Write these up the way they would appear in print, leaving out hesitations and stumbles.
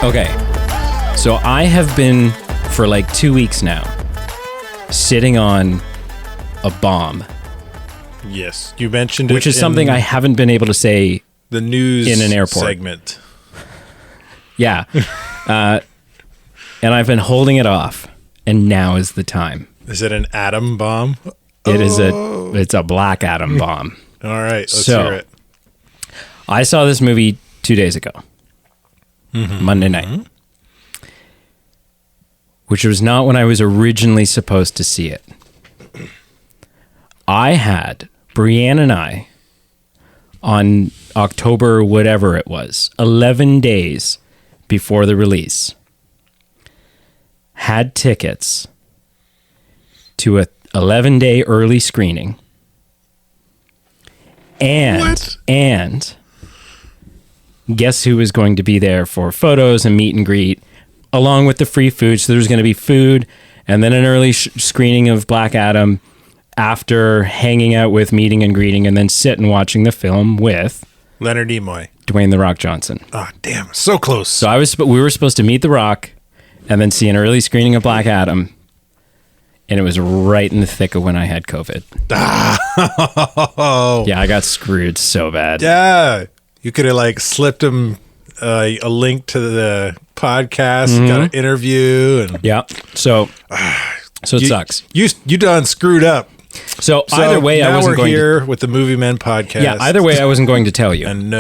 Okay. So I have been, for like 2 weeks now, sitting on a bomb. Yes, you mentioned it. Which is something I haven't been able to say the news in an airport segment. Yeah. And I've been holding it off, and now is the time. Is it an atom bomb? It's a black atom bomb. All right, let's hear it. I saw this movie 2 days ago, Monday night, which was not when I was originally supposed to see it. I had Brienne and I, on October whatever it was, 11 days before the release, had tickets to a 11-day early screening. And guess who was going to be there for photos and meet and greet, along with the free food. So there was going to be food and then an early screening of Black Adam after hanging out with, meeting and greeting, and then sit and watching the film with Leonard Nimoy, Dwayne "The Rock" Johnson. Oh, damn, so close. So we were supposed to meet The Rock and then see an early screening of Black Adam. And it was right in the thick of when I had COVID. Yeah, I got screwed so bad. Yeah. You could have like slipped him a link to the podcast, got an interview. And yeah. So it sucks. You done screwed up. So either way, I wasn't going here with the Movie Men podcast. Yeah, either way, I wasn't going to tell you. And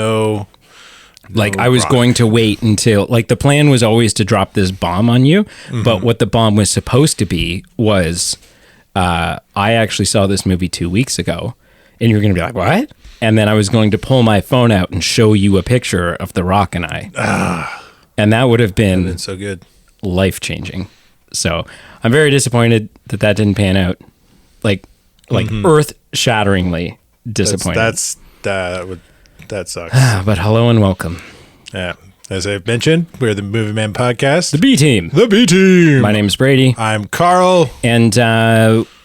I was going to wait until, like, the plan was always to drop this bomb on you, but what the bomb was supposed to be was, I actually saw this movie 2 weeks ago, and you're going to be like, what? And then I was going to pull my phone out and show you a picture of The Rock and I. And that would have been so good, life-changing. So I'm very disappointed that didn't pan out. Like earth-shatteringly disappointed. That sucks. But hello and welcome. Yeah. As I've mentioned, we're the Movie Man Podcast. The B Team. The B Team. My name's Brady. I'm Carl. And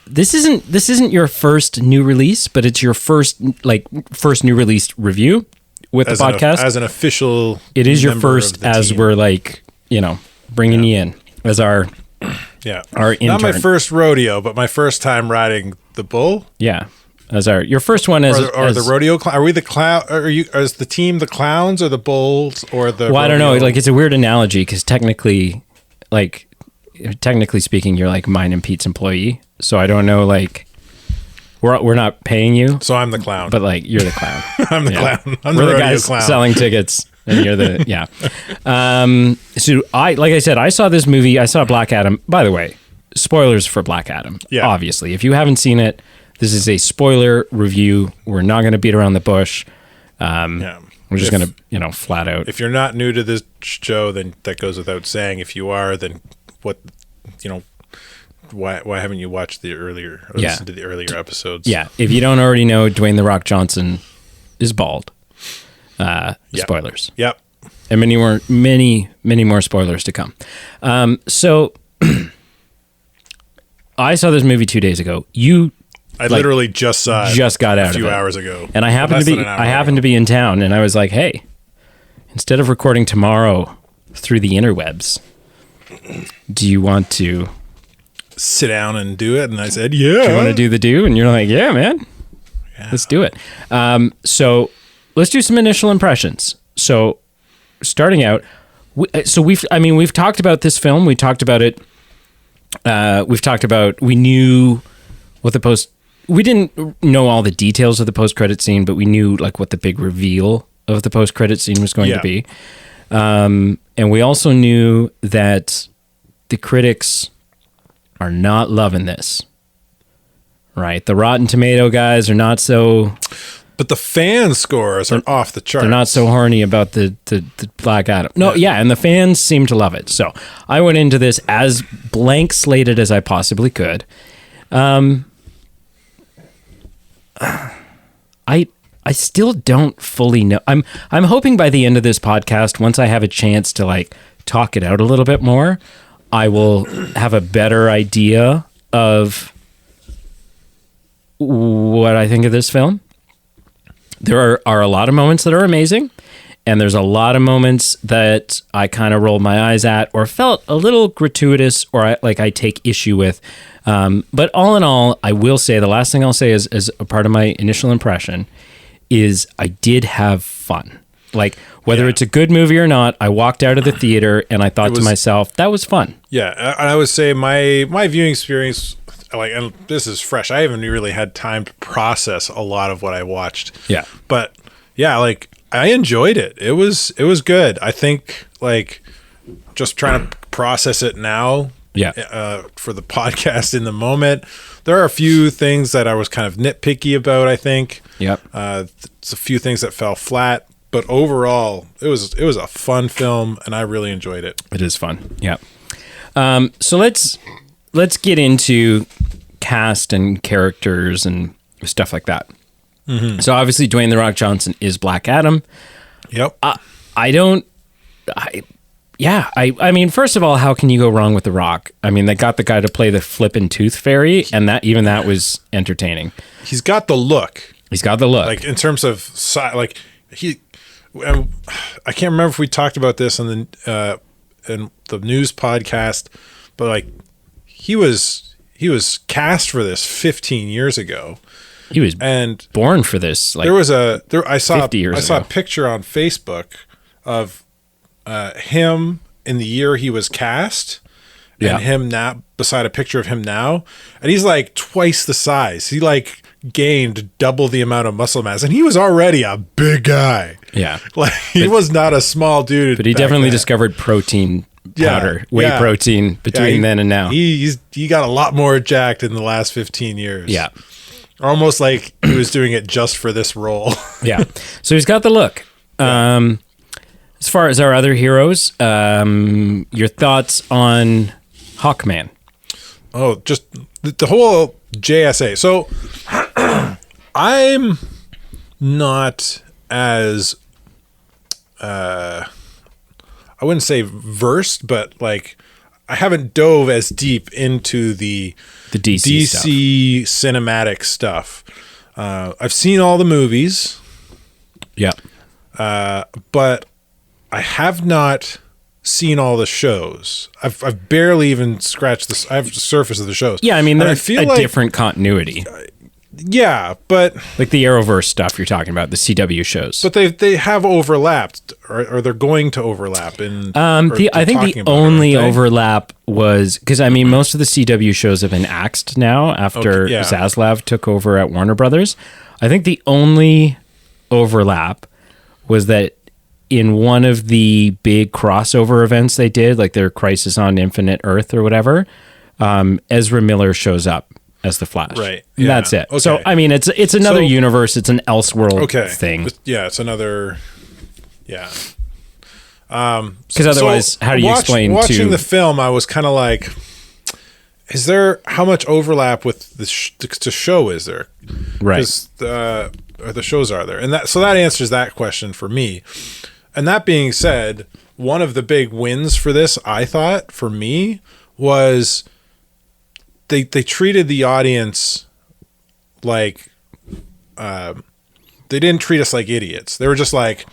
this isn't your first new release, but it's your first new release review with the podcast. As an official it is your first as team. We're bringing you in as our intern. Not my first rodeo, but my first time riding the bull. Yeah. As your first one as the rodeo clown. Are we the clown? Is the team the clowns or the bulls or the? Well, rodeo? I don't know. Like, it's a weird analogy because technically speaking, you're like mine and Pete's employee. So I don't know. Like, we're not paying you. So I'm the clown. But like, you're the clown. I'm the clown. We're the guys clown. Selling tickets, and you're the So I saw this movie. I saw Black Adam. By the way, spoilers for Black Adam. Yeah. Obviously, if you haven't seen it. This is a spoiler review. We're not going to beat around the bush. We're just going to, flat out. If you're not new to this show, then that goes without saying. If you are, then why haven't you watched the earlier, or listened to the earlier episodes? Yeah. If you don't already know, Dwayne "The Rock" Johnson is bald. Spoilers. Yep. And many more spoilers to come. So I saw this movie 2 days ago. I literally just saw it. Just got out a few of it. hours ago, and I happened to be in town, and I was like, "Hey, instead of recording tomorrow through the interwebs, do you want to sit down and do it?" And I said, "Yeah." Do you want to do the do? And you're like, "Yeah, man, let's do it." So let's do some initial impressions. So starting out, we've talked about this film. We talked about it. We knew what the post. We didn't know all the details of the post-credit scene, but we knew like what the big reveal of the post-credit scene was going to be. And we also knew that the critics are not loving this, right? The Rotten Tomato guys are not so... But the fan scores are off the charts. They're not so horny about the Black Adam. No, and the fans seem to love it. So I went into this as blank slated as I possibly could. I still don't fully know. I'm hoping by the end of this podcast, once I have a chance to like talk it out a little bit more, I will have a better idea of what I think of this film. There are a lot of moments that are amazing, And there's a lot of moments that I kind of rolled my eyes at or felt a little gratuitous or I take issue with. But all in all, I will say the last thing I'll say is as a part of my initial impression is I did have fun. Like whether it's a good movie or not, I walked out of the theater and I thought to myself, that was fun. Yeah. I would say my viewing experience, like, and this is fresh. I haven't really had time to process a lot of what I watched. Yeah. But yeah, like I enjoyed it. It was good. I think like just trying to process it now. Yeah. For the podcast in the moment, there are a few things that I was kind of nitpicky about. I think. Yep. It's a few things that fell flat, but overall, it was a fun film, and I really enjoyed it. It is fun. Yeah. So let's get into cast and characters and stuff like that. Mm-hmm. So obviously, Dwayne "The Rock" Johnson is Black Adam. Yep. I mean, first of all, how can you go wrong with The Rock? I mean, they got the guy to play the flippin' tooth fairy, and that was entertaining. He's got the look. Like in terms of like I can't remember if we talked about this in the news podcast, but like he was cast for this 15 years ago. He was born for this. Like I saw 50 years ago. A picture on Facebook of him in the year he was cast, and him now beside a picture of him now, and he's like twice the size. He like gained double the amount of muscle mass, and he was already a big guy. Yeah, like he was not a small dude. But he definitely discovered protein powder, whey protein between then and now. He got a lot more jacked in the last 15 years. Yeah, almost like he was doing it just for this role. Yeah, so he's got the look. Yeah. As far as our other heroes, your thoughts on Hawkman? Oh, just the whole JSA. So I'm not as I wouldn't say versed, but like I haven't dove as deep into the DC cinematic stuff. I've seen all the movies. Yeah. But I have not seen all the shows. I've barely even scratched this. I have the surface of the shows. Yeah, I mean, there's a different continuity. Yeah, but like the Arrowverse stuff you're talking about, the CW shows. But they have overlapped, or they're going to overlap. I think the only overlap was because I mean most of the CW shows have been axed now after Zaslav took over at Warner Brothers. I think the only overlap was that in one of the big crossover events they did, like their Crisis on Infinite Earth or whatever, Ezra Miller shows up as the Flash. Right. Yeah. That's it. Okay. So, I mean, it's another universe. It's an Elseworld thing. Yeah, it's another... Yeah. Because otherwise, how do you explain watching the film, I was kind of like, how much overlap with the show is there? Right. Or the shows are there? And that answers that question for me. And that being said, one of the big wins for this, I thought, for me, was they treated the audience like they didn't treat us like idiots. They were just like,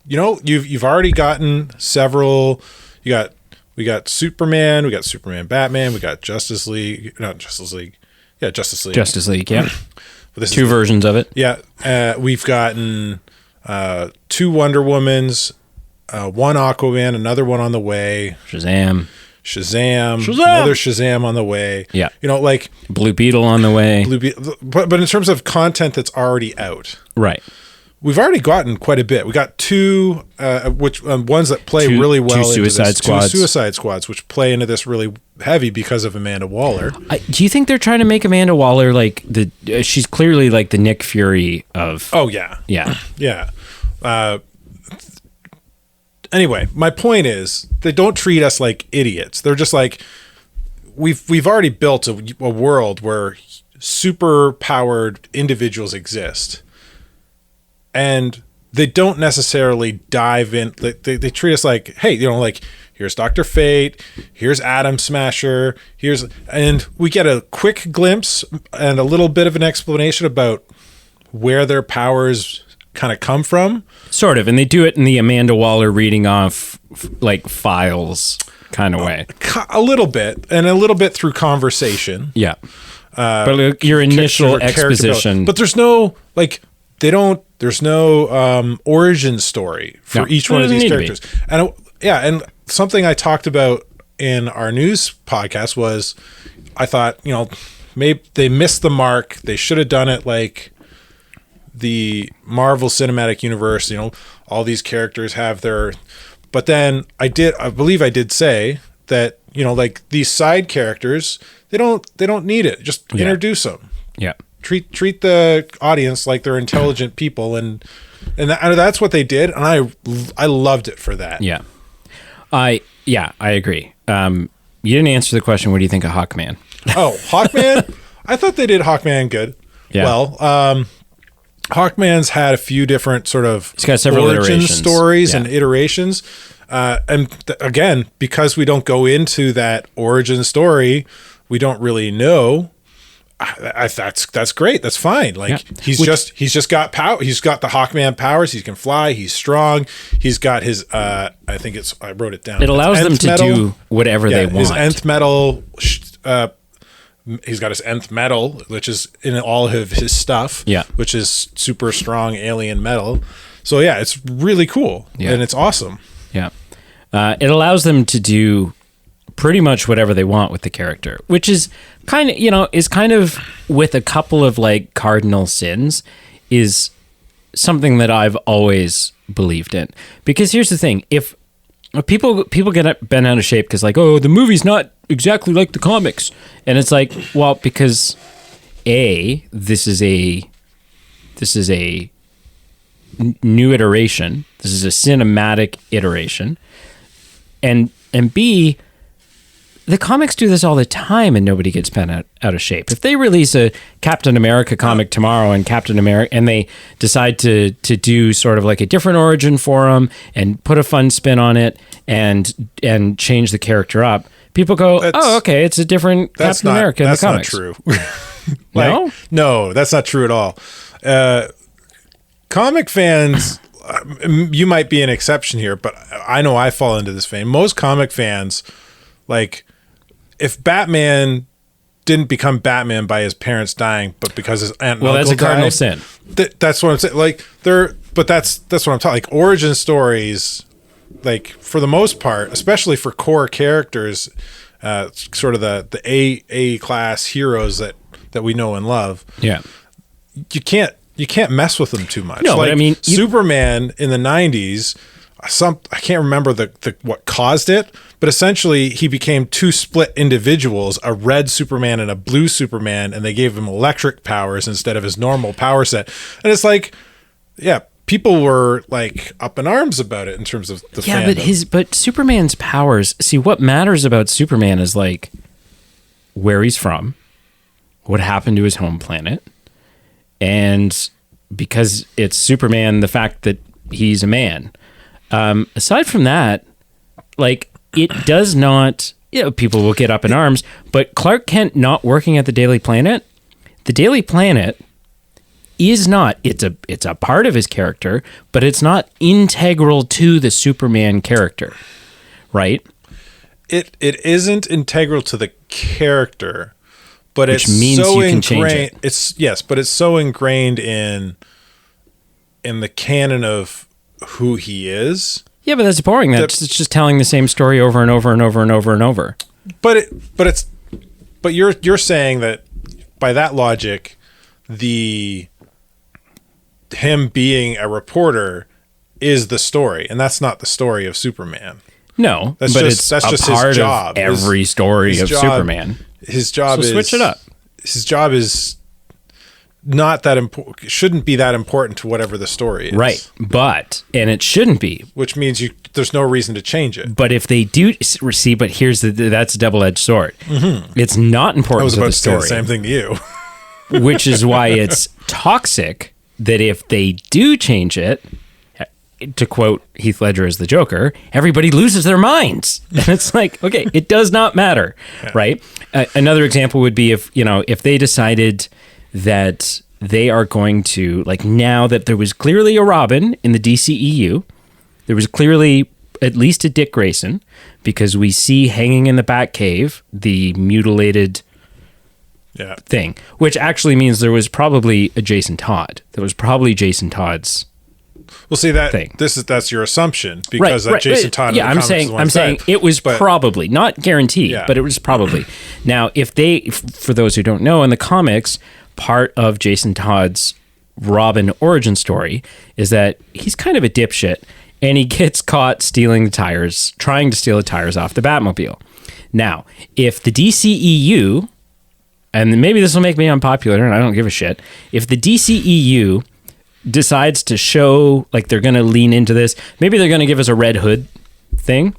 you've already gotten several. We got Superman, we got Superman Batman, we got Justice League. Justice League. Yeah. But two versions of it. Yeah. We've gotten 2 Wonder Womans, 1 Aquaman, another one on the way. Shazam. Another Shazam on the way. Yeah. Like Blue Beetle on the way. But in terms of content that's already out. Right. We've already gotten quite a bit. We got 2 ones that play really well. 2 Suicide Squads. 2 Suicide Squads, which play into this really heavy because of Amanda Waller. Do you think they're trying to make Amanda Waller like she's clearly like the Nick Fury of... Oh, yeah. Yeah. Yeah. Anyway, my point is they don't treat us like idiots. They're just like, we've already built a world where super powered individuals exist. And they don't necessarily dive in. They treat us like, hey, like here's Dr. Fate, here's Atom Smasher, and we get a quick glimpse and a little bit of an explanation about where their powers kind of come from. Sort of, and they do it in the Amanda Waller reading off like files kind of way. A little bit, and a little bit through conversation. Yeah. But like, your initial exposition. But there's no, like, there's no origin story for each one of these characters. And and something I talked about in our news podcast was, I thought, maybe they missed the mark. They should have done it like the Marvel Cinematic Universe, all these characters have their, but then I believe I did say that, like these side characters, they don't need it. Just introduce them. Yeah. Treat the audience like they're intelligent people, and that's what they did, and I loved it for that. Yeah. I agree. You didn't answer the question. What do you think of Hawkman? Oh, Hawkman! I thought they did Hawkman good. Yeah. Well, Hawkman's had a few different sort of he's got several origin iterations. Stories and iterations. Again, because we don't go into that origin story, we don't really know. That's great. That's fine. Like he's just got power. He's got the Hawkman powers. He can fly. He's strong. He's got his. I wrote it down. It allows them to do whatever they want. His nth metal. He's got his nth metal, which is in all of his stuff. Yeah. Which is super strong alien metal. So yeah, it's really cool and it's awesome. Yeah. It allows them to do pretty much whatever they want with the character, which is kind of with a couple of like cardinal sins, is something that I've always believed in. Because here's the thing, if people get bent out of shape because like, oh, the movie's not exactly like the comics, and it's like, well, because this is a new iteration, this is a cinematic iteration, and B, the comics do this all the time and nobody gets bent out of shape. If they release a Captain America comic tomorrow and they decide to do sort of like a different origin for him and put a fun spin on it and change the character up, people go, oh, okay, it's a different Captain America in the comics. That's not true. No, that's not true at all. Comic fans, you might be an exception here, but I know I fall into this vein. Most comic fans, like, if Batman didn't become Batman by his parents dying, but because his aunt and uncle that's a cardinal died, sin. That's what I'm saying. Like that's what I'm talking. Like origin stories, like for the most part, especially for core characters, sort of the A class heroes that we know and love. Yeah, you can't mess with them too much. No, but I mean, Superman in the 90s. I can't remember the what caused it, but essentially he became two split individuals, a red Superman and a blue Superman, and they gave him electric powers instead of his normal power set. And it's like, yeah, people were like up in arms about it in terms of the fandom. But Superman's powers, see, what matters about Superman is like where he's from, what happened to his home planet, and because it's Superman, the fact that he's a man. Aside from that, like, it does not, people will get up in arms, but Clark Kent not working at the Daily Planet is not, it's a part of his character, but it's not integral to the Superman character, right? It isn't integral to the character, but which it's means so you can change it. But it's so ingrained in the canon of who he is. Yeah, but that's boring. It's just telling the same story over and over and over and over and over. But you're saying that by that logic, him being a reporter is the story, and that's not the story of Superman. No, that's just part his job. Of every story of Superman. His job is switch it up. His job is not that important. Shouldn't be that important to whatever the story is, right? And it shouldn't be. Which means there's no reason to change it. But if they do see, but that's a double-edged sword. Mm-hmm. It's not important to the story. I was about to say the same thing to you. Which is why it's toxic that if they do change it, to quote Heath Ledger as the Joker, everybody loses their minds. And it's like, okay, it does not matter, right? Another example would be if they decided that they are going to, like, now that there was clearly a Robin in the DCEU, there was clearly at least a Dick Grayson, because we see hanging in the Batcave the mutilated thing, which actually means there was probably a Jason Todd. There was probably Jason Todd's. Well, see that thing. That's your assumption, because Jason Todd. Yeah, I'm saying it was probably, not guaranteed, but it was probably. Now, if for those who don't know, in the comics, part of Jason Todd's Robin origin story is that he's kind of a dipshit, and he gets caught trying to steal the tires off the Batmobile. Now, if the DCEU, and maybe this will make me unpopular, and I don't give a shit, if the DCEU decides to show, like, they're going to lean into this, maybe they're going to give us a Red Hood thing,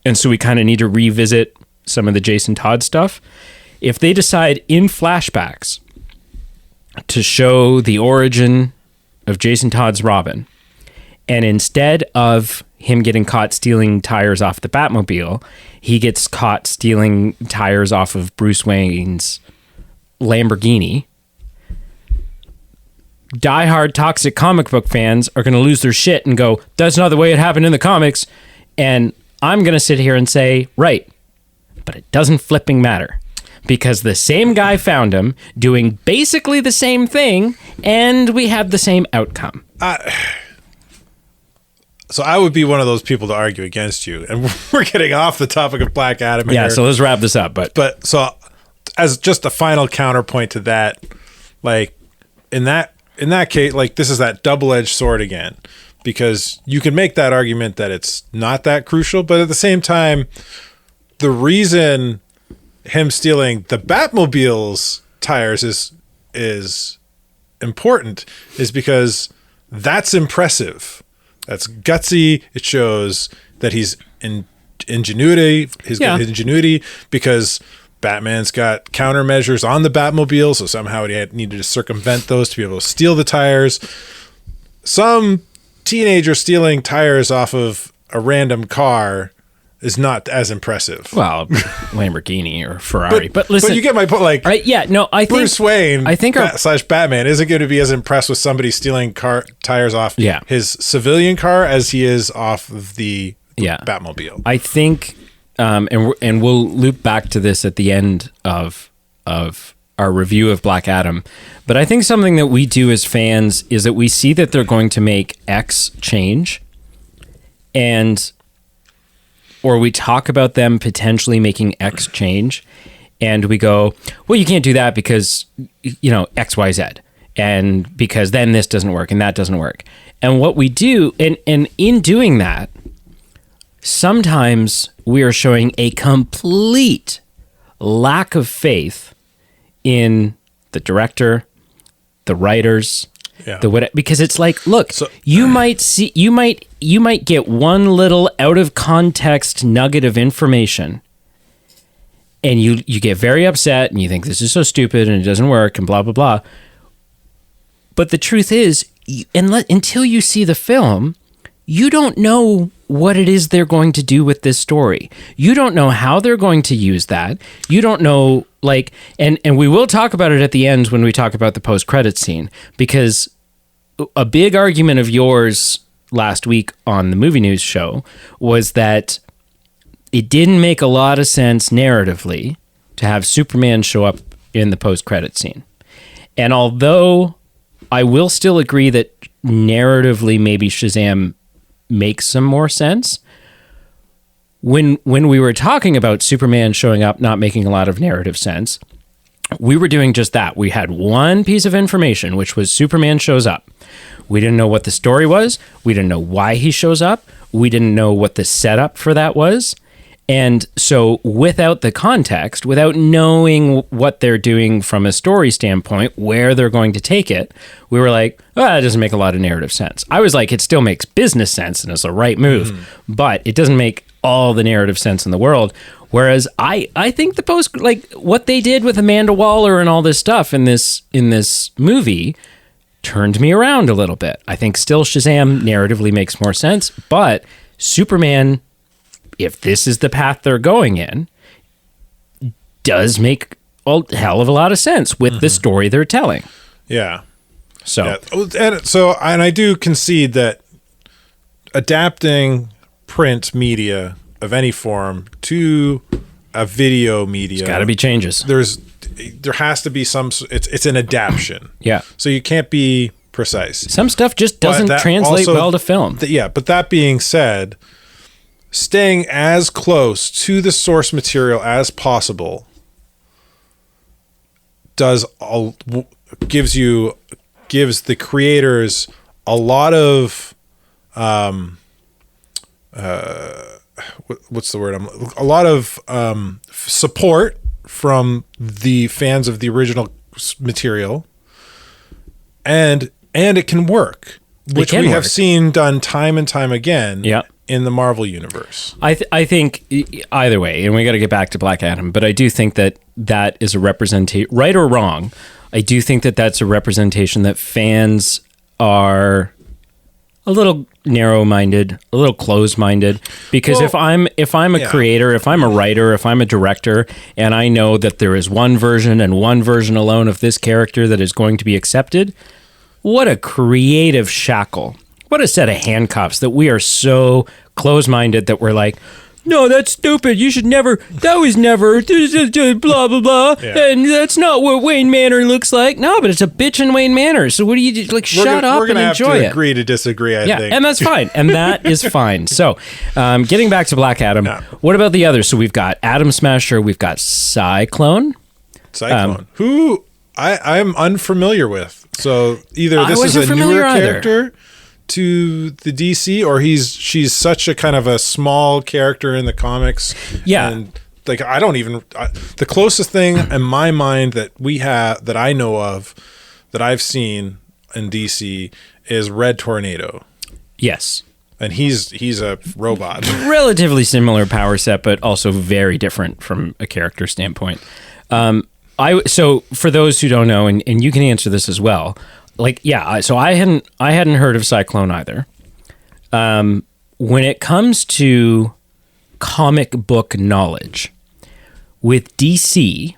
and so we kind of need to revisit some of the Jason Todd stuff. If they decide in flashbacks to show the origin of Jason Todd's Robin, and instead of him getting caught stealing tires off the Batmobile, he gets caught stealing tires off of Bruce Wayne's Lamborghini, diehard toxic comic book fans are going to lose their shit and go, that's not the way it happened in the comics. And I'm going to sit here and say, right, but it doesn't flipping matter, because the same guy found him doing basically the same thing, and we have the same outcome. So I would be one of those people to argue against you, and we're getting off the topic of Black Adam here. Yeah, so let's wrap this up. But so as just a final counterpoint to that, like, in that case, like, this is that double-edged sword again, because you can make that argument that it's not that crucial, but at the same time, the reason him stealing the Batmobile's tires is important is because that's impressive. That's gutsy. It shows that he's ingenuity. He's got ingenuity, because Batman's got countermeasures on the Batmobile, so somehow he needed to circumvent those to be able to steal the tires. Some teenager stealing tires off of a random car is not as impressive. Well, Lamborghini or Ferrari, but listen, but you get my point. Like, I think Bruce Wayne, I think slash Batman isn't going to be as impressed with somebody stealing tires off his civilian car as he is off of the Batmobile. I think, and we'll loop back to this at the end of our review of Black Adam, but I think something that we do as fans is that we see that they're going to make X change, or we talk about them potentially making X change, and we go, well, you can't do that because, X, Y, Z, and because then this doesn't work and that doesn't work. And what we do, and in doing that, sometimes we are showing a complete lack of faith in the director, the writers, because it's like, look, you might get one little out of context nugget of information, and you get very upset and you think this is so stupid and it doesn't work and blah blah blah. But the truth is, until you see the film, you don't know what it is they're going to do with this story. You don't know how they're going to use that. You don't know, like, and we will talk about it at the end when we talk about the post-credit scene, because a big argument of yours last week on the Movie News show was that it didn't make a lot of sense narratively to have Superman show up in the post-credit scene. And although I will still agree that narratively maybe Shazam makes some more sense, when we were talking about Superman showing up not making a lot of narrative sense, we were doing just that. We had one piece of information, which was Superman shows up. We didn't know what the story was. We didn't know why he shows up. We didn't know what the setup for that was. And so without the context, without knowing what they're doing from a story standpoint, where they're going to take it, we were like, that doesn't make a lot of narrative sense. I was like, it still makes business sense and it's the right move, but it doesn't make all the narrative sense in the world. Whereas I think the post, like what they did with Amanda Waller and all this stuff in this movie turned me around a little bit. I think still Shazam narratively makes more sense, but Superman, if this is the path they're going in, does make a hell of a lot of sense with the story they're telling. Yeah. So, and I do concede that adapting print media of any form to a video media, it's got to be changes. There has to be some. It's an adaptation. Yeah. So you can't be precise. Some stuff just doesn't translate well to film. But that being said, staying as close to the source material as possible gives the creators a lot of what's the word? A lot of support from the fans of the original material, and it can work, which we have seen done time and time again. Yeah. In the Marvel universe. I think either way, and we got to get back to Black Adam, but I do think that is a representation, right or wrong. I do think that's a representation that fans are a little narrow-minded, a little closed-minded, because if I'm a creator, if I'm a writer, if I'm a director, and I know that there is one version and one version alone of this character that is going to be accepted, what a creative shackle. What a set of handcuffs that we are so close-minded that we're like, no, that's stupid. You should never, that was never, blah, blah, blah. Yeah. And that's not what Wayne Manor looks like. No, but it's a bitchin' Wayne Manor. So what do you do? Like, shut up and enjoy it. We're going to have to agree to disagree, I think. And that's fine. And that is fine. So getting back to Black Adam, what about the others? So we've got Atom Smasher, we've got Cyclone. Who I'm unfamiliar with. So either this is a newer character to the DC, or she's such a kind of a small character in the comics. Yeah. And like, the closest thing in my mind that I know of, that I've seen in DC is Red Tornado. Yes. And he's a robot. Relatively similar power set, but also very different from a character standpoint. So for those who don't know, and you can answer this as well, so I hadn't heard of Cyclone either. When it comes to comic book knowledge, with DC,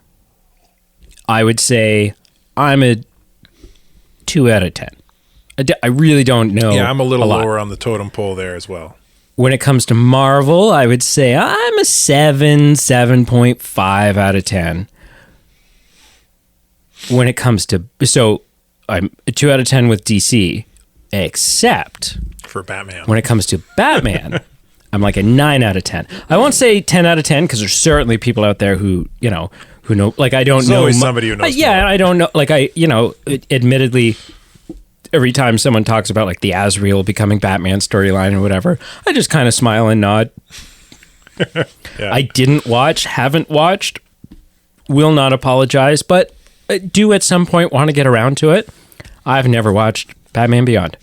I would say I'm a 2 out of 10. I really don't know. Yeah, I'm a little lower on the totem pole there as well. When it comes to Marvel, I would say I'm a 7.5 out of 10. When it comes to, I'm a 2 out of 10 with DC, except for Batman. When it comes to Batman, I'm like a 9 out of 10. I won't say 10 out of 10 because there's certainly people out there who know. Like, I don't know. There's always somebody who knows. Yeah, I don't know. Like, admittedly, every time someone talks about like the Azrael becoming Batman storyline or whatever, I just kind of smile and nod. Yeah. I haven't watched, will not apologize, but do at some point want to get around to it. I've never watched Batman Beyond.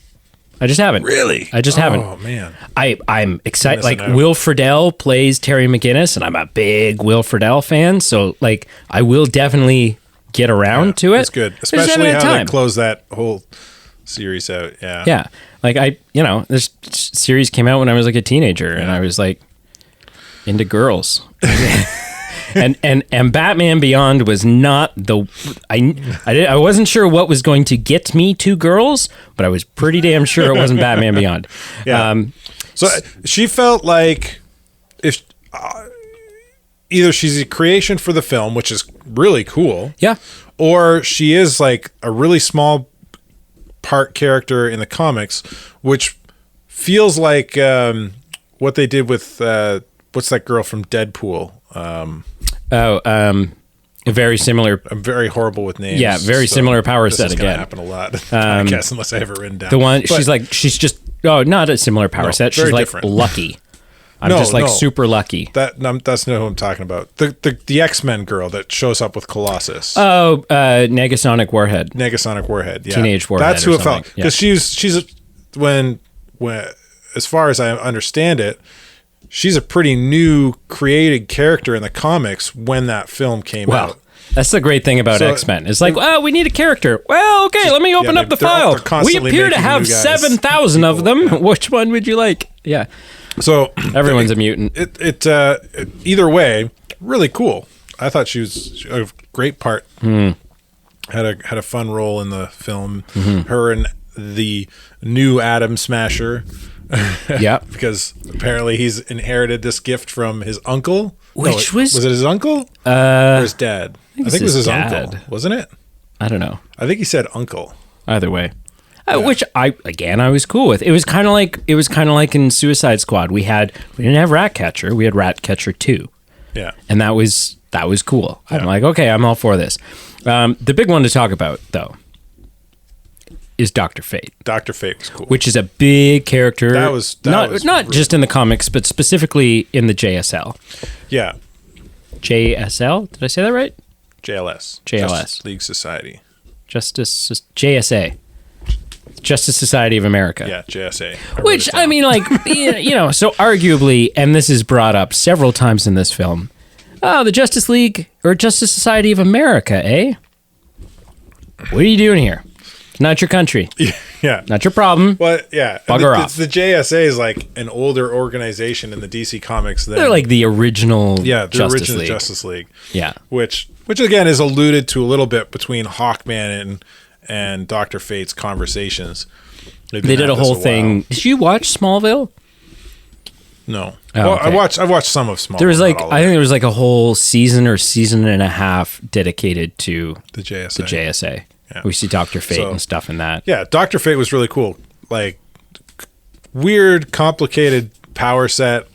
I just haven't. Really? I just haven't. Oh, man. I'm excited. Like, Will Friedle plays Terry McGinnis, and I'm a big Will Friedle fan. So, like, I will definitely get around to it. It's good. Especially how they close that whole series out. Yeah. Yeah. Like, this series came out when I was like a teenager, and I was like into girls. And Batman Beyond was not I wasn't sure what was going to get me to girls, but I was pretty damn sure it wasn't Batman Beyond. Yeah. So she felt like if either she's a creation for the film, which is really cool. Yeah. Or she is like a really small part character in the comics, which feels like what they did with what's that girl from Deadpool? Very similar. I'm very horrible with names. Yeah, very similar power set again. This happen a lot. I guess unless I have it written down. The one she's just not a similar power set. She's like different. Lucky. I'm just like super lucky. That's not who I'm talking about. The X-Men girl that shows up with Colossus. Oh, Negasonic Warhead. Negasonic Warhead. Yeah. Teenage Warhead. That's who it felt, because she's when as far as I understand it, she's a pretty new created character in the comics when that film came out. That's the great thing about X-Men. It's like, we need a character. Well, okay, let me open up the file. We appear to have 7,000 of them. Yeah. Which one would you like? Yeah. So everyone's a mutant. Either way, really cool. I thought she was a great part. had a fun role in the film. Her and the new Atom Smasher. Yeah, because apparently he's inherited this gift from his uncle. Was it his uncle or his dad? I think it was his uncle, wasn't it? I don't know. I think he said uncle. Either way, which I was cool with. It was kind of like in Suicide Squad. We didn't have Ratcatcher. We had Ratcatcher 2. Yeah, and that was cool. Yeah. I'm like, okay, I'm all for this. The big one to talk about though is Dr. Fate. Dr. Fate was cool, which is a big character. That was not just in the comics, but specifically in the JSL. Yeah, JSL. Did I say that right? JLS. Justice League Society. JSA. Justice Society of America. Yeah, JSA. Which, I mean, like, so arguably, and this is brought up several times in this film, the Justice League or Justice Society of America, eh? What are you doing here? Not your country. Yeah. Not your problem. But yeah, Bugger off. The JSA is like an older organization in the DC Comics. They're like the original Justice League. Yeah. Which again is alluded to a little bit between Hawkman and Dr. Fate's conversations. They did a whole thing. Did you watch Smallville? No. Oh, okay. I watched some of Smallville. There was I think there was like a whole season or season and a half dedicated to the JSA. Yeah. We see Dr. Fate and stuff in that. Yeah, Dr. Fate was really cool. Like weird, complicated power set.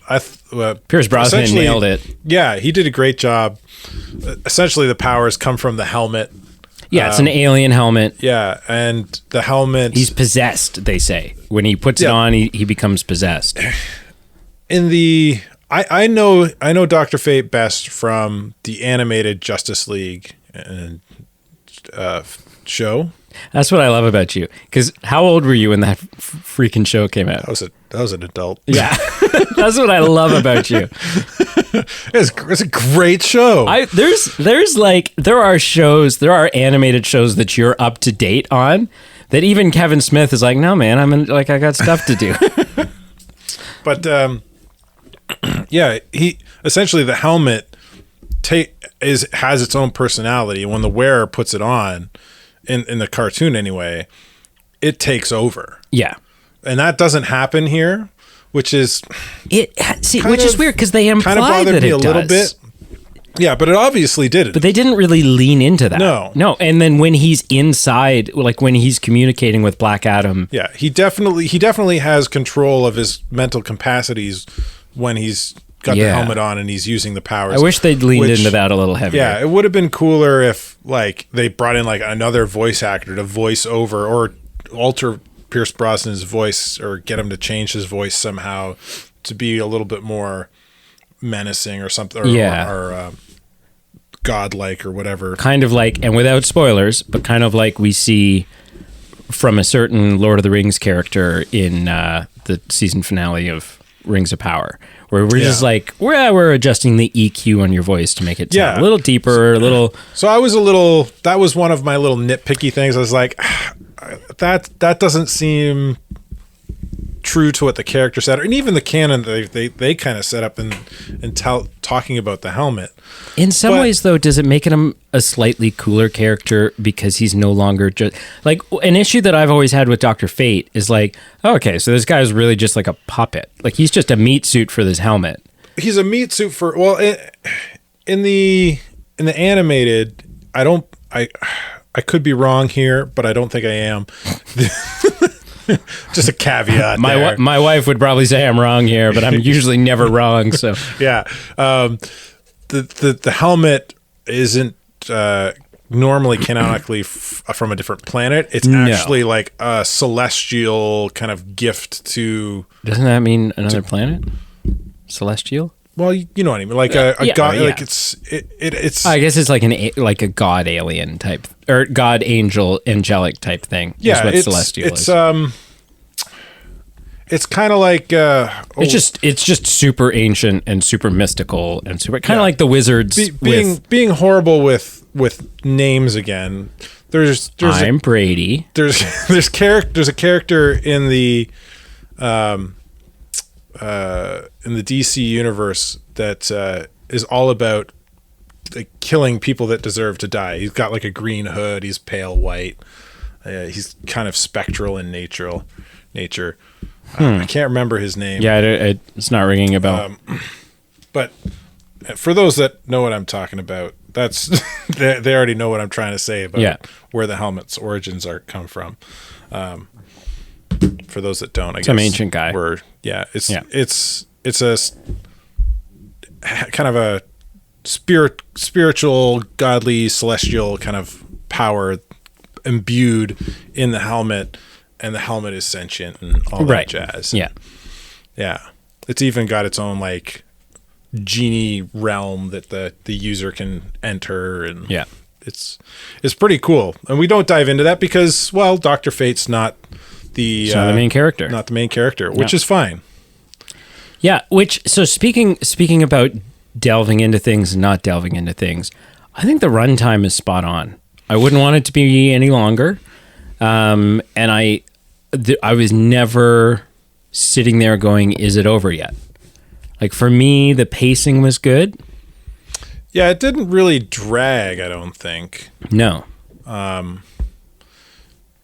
Pierce Brosnan nailed it. Yeah, he did a great job. Essentially, the powers come from the helmet. Yeah, it's an alien helmet. Yeah, and the helmet... He's possessed, they say. When he puts it on, he becomes possessed. In the... I know Dr. Fate best from the animated Justice League show. That's what I love about you. Because how old were you when that freaking show came out? I was an adult. Yeah. That's what I love about you. It's a great show. There are animated shows that you're up to date on that even Kevin Smith is like, no, man, I got stuff to do. But yeah, he essentially the helmet has its own personality. When the wearer puts it on, in the cartoon anyway, it takes over. Yeah, and that doesn't happen here, which is which is weird because they imply kind of bothered that me it a little bit. Yeah, but it obviously didn't. But they didn't really lean into that. No. And then when he's inside, like when he's communicating with Black Adam, yeah, he definitely has control of his mental capacities when he's got the helmet on and he's using the powers. I wish they'd leaned into that a little heavier. Yeah, it would have been cooler if like they brought in like another voice actor to voice over or alter Pierce Brosnan's voice or get him to change his voice somehow to be a little bit more menacing or something, or godlike or whatever. Kind of like, and without spoilers, but kind of like we see from a certain Lord of the Rings character in the season finale of Rings of Power, where we're just like, we're adjusting the EQ on your voice to make it sound a little deeper, a little. So that was one of my little nitpicky things. I was like, that doesn't seem true to what the character said, and even the canon they kind of set up and talking about the helmet. In some ways, though, does it make him a slightly cooler character because he's no longer just like an issue that I've always had with Dr. Fate is like, okay, so this guy is really just like a puppet. Like he's just a meat suit for this helmet. He's a meat suit for in the animated. I could be wrong here, but I don't think I am. Just a caveat. My wife would probably say I'm wrong here, but I'm usually never wrong. So yeah, the helmet isn't normally canonically from a different planet. It's actually like a celestial kind of gift to. Doesn't that mean another planet? Celestial. Well, you know what I mean, like a god. Yeah. Like it's. I guess it's like a god alien type or god angel angelic type thing. Yeah, is what celestial is. It's kind of like it's just super ancient and super mystical and super kind of like the wizards being horrible with names again. There's I'm Brady. There's a character in the DC universe that is all about like killing people that deserve to die. He's got like a green hood. He's pale white. He's kind of spectral in nature. I can't remember his name. Yeah, it's not ringing a bell. But for those that know what I'm talking about, that's they already know what I'm trying to say about where the helmet's origins come from. For those that don't, I guess some ancient guy. It's a kind of a spiritual, godly, celestial kind of power imbued in the helmet, and the helmet is sentient and all that jazz. Yeah. It's even got its own like genie realm that the user can enter, and it's pretty cool. And we don't dive into that because, well, Dr. Fate's not the main character. Not the main character, which is fine. Yeah, so speaking about delving into things and not delving into things, I think the runtime is spot on. I wouldn't want it to be any longer. And I was never sitting there going, is it over yet? Like, for me, the pacing was good. Yeah, it didn't really drag, I don't think. No.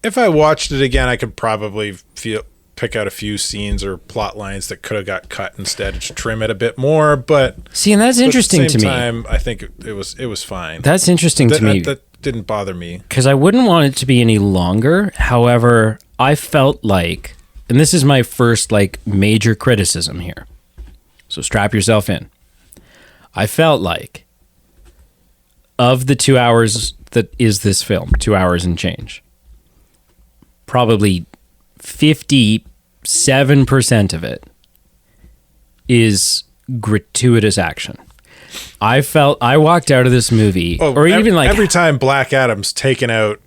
If I watched it again, I could probably pick out a few scenes or plot lines that could have got cut instead to trim it a bit more. But see, and that's interesting to me. At the same time, I think it was fine. That's interesting to me. That didn't bother me. Because I wouldn't want it to be any longer. However, I felt like, and this is my first like major criticism here, so strap yourself in. I felt like of the 2 hours that is this film, 2 hours and change, probably 57% of it is gratuitous action. I walked out of this movie, every time Black Adam's taken out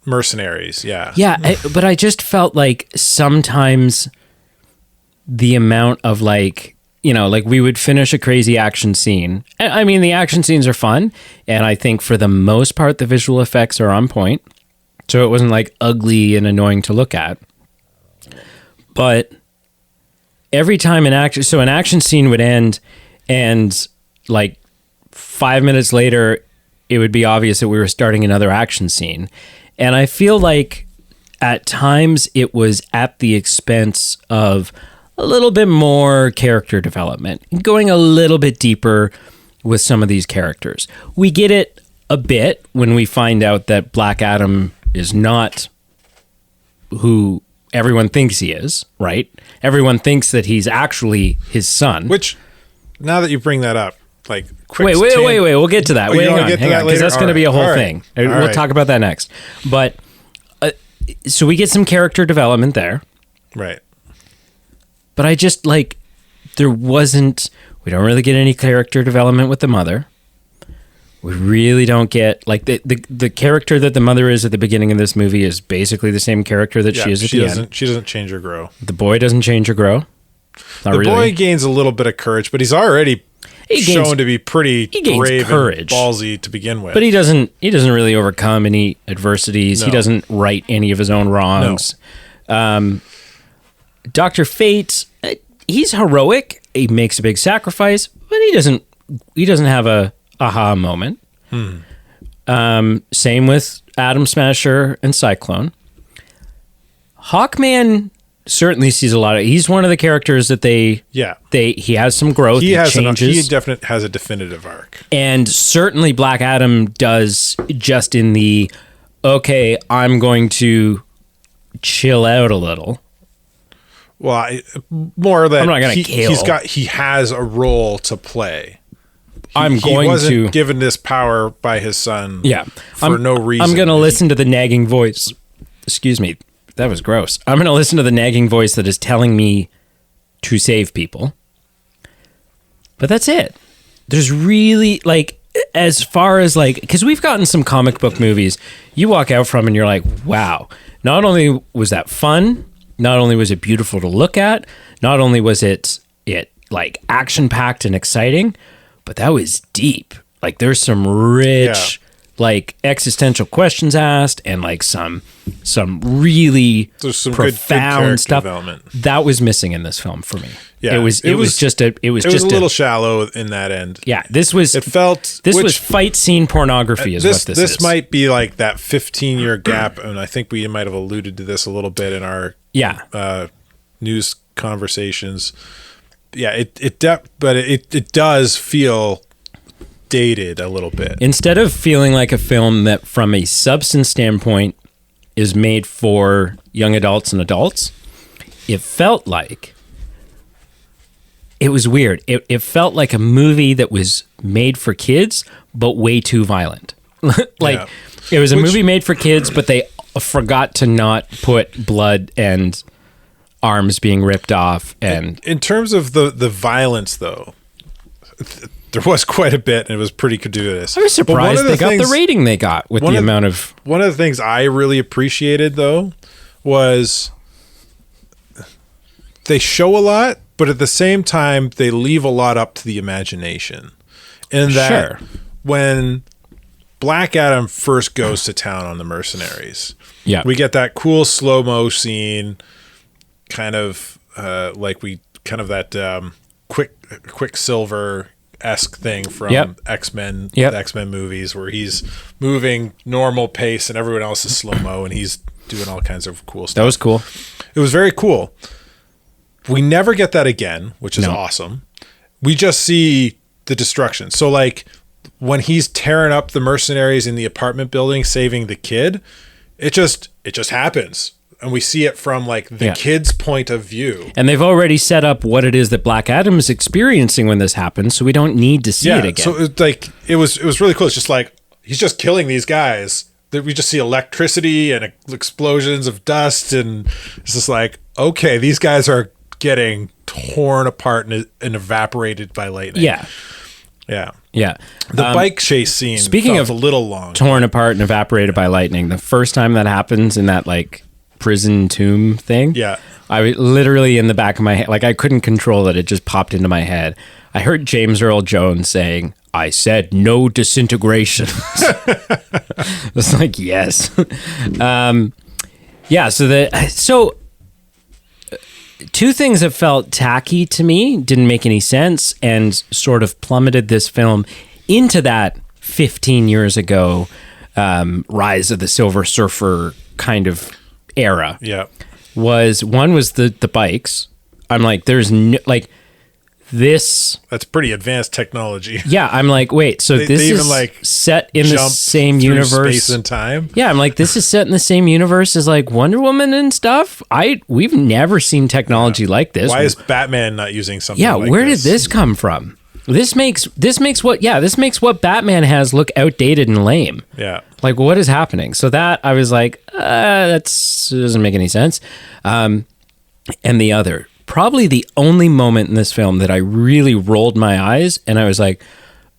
mercenaries. But I just felt like sometimes the amount of like, like we would finish a crazy action scene. I mean, the action scenes are fun, and I think for the most part the visual effects are on point, so it wasn't like ugly and annoying to look at. But every time an action scene would end, and like 5 minutes later, it would be obvious that we were starting another action scene. And I feel like at times it was at the expense of a little bit more character development, going a little bit deeper with some of these characters. We get it a bit when we find out that Black Adam is not who everyone thinks he is, right? Everyone thinks that he's actually his son. Which, now that you bring that up, like, wait, we'll get to that. Hang on, because that's going to be a whole thing. We'll talk about that next. But so we get some character development there, right? But I just we don't really get any character development with the mother. We really don't get like the character that the mother is at the beginning of this movie is basically the same character that she is at the end. She doesn't change or grow. The boy doesn't change or grow. The boy gains a little bit of courage, but he's already shown to be pretty brave and ballsy to begin with. But he doesn't really overcome any adversities. No. He doesn't right any of his own wrongs. No. Dr. Fate, he's heroic. He makes a big sacrifice, but he doesn't have a aha moment. Same with Atom Smasher and Cyclone. Hawkman certainly sees a lot of. He's one of the characters that he has some growth. He definitely has a definitive arc, and certainly Black Adam does. Just in the I'm going to chill out a little. Well, more that I'm not going to kill. He has a role to play. He wasn't given this power by his son. For no reason. I'm going to listen to the nagging voice. Excuse me. That was gross. I'm going to listen to the nagging voice that is telling me to save people. But that's it. There's really, as far as, because we've gotten some comic book movies you walk out from and you're like, wow, not only was that fun, not only was it beautiful to look at, not only was it action-packed and exciting, but that was deep. There's some rich, like existential questions asked and like some really There's some profound good stuff development. That was missing in this film for me. Yeah, it was just a little shallow in that end. Yeah, this was fight scene pornography is what this is. This might be like that 15-year gap, and I think we might have alluded to this a little bit in our news conversations. Yeah, it does feel dated a little bit. Instead of feeling like a film that from a substance standpoint is made for young adults and adults, it felt like it was weird. It felt like a movie that was made for kids, but way too violent. It was a movie made for kids, but they forgot to not put blood and arms being ripped off. And in terms of the violence, though, there was quite a bit, and it was pretty gratuitous. I was surprised they got the rating they got with the amount of... One of the things I really appreciated, though, was they show a lot, but at the same time, they leave a lot up to the imagination. In that, when Black Adam first goes to town on the mercenaries, we get that cool slow-mo scene, kind of that Quicksilver-esque thing from X-Men, the X-Men movies, where he's moving normal pace and everyone else is slow-mo and he's doing all kinds of cool stuff. That was cool. It was very cool. We never get that again, which is awesome. We just see the destruction. So like when he's tearing up the mercenaries in the apartment building, saving the kid, it just happens. And we see it from like the kid's point of view. And they've already set up what it is that Black Adam is experiencing when this happens, so we don't need to see it again. So it was really cool. It's just like he's just killing these guys. We just see electricity and explosions of dust, and it's just like, okay, these guys are getting torn apart and evaporated by lightning. Yeah. The bike chase scene speaking felt of a little long. Torn apart and evaporated by lightning, the first time that happens in that like prison tomb thing, I was literally in the back of my head, like I couldn't control it. It just popped into my head. I heard James Earl Jones saying, "I said no disintegration." It's like, yes. So two things that felt tacky to me, didn't make any sense, and sort of plummeted this film into that 15 years ago Rise of the Silver Surfer kind of era. One was the bikes. I'm like, there's no, like this. That's pretty advanced technology. Yeah, I'm like, wait, so this is like set in the same universe, space and time. Yeah, I'm like, this is set in the same universe as like Wonder Woman and stuff. We've never seen technology like this. Why is Batman not using something? Yeah, like where did this come from? This makes what Batman has look outdated and lame. Yeah. Like, what is happening? So that I was like, that doesn't make any sense. And the other, probably the only moment in this film that I really rolled my eyes and I was like,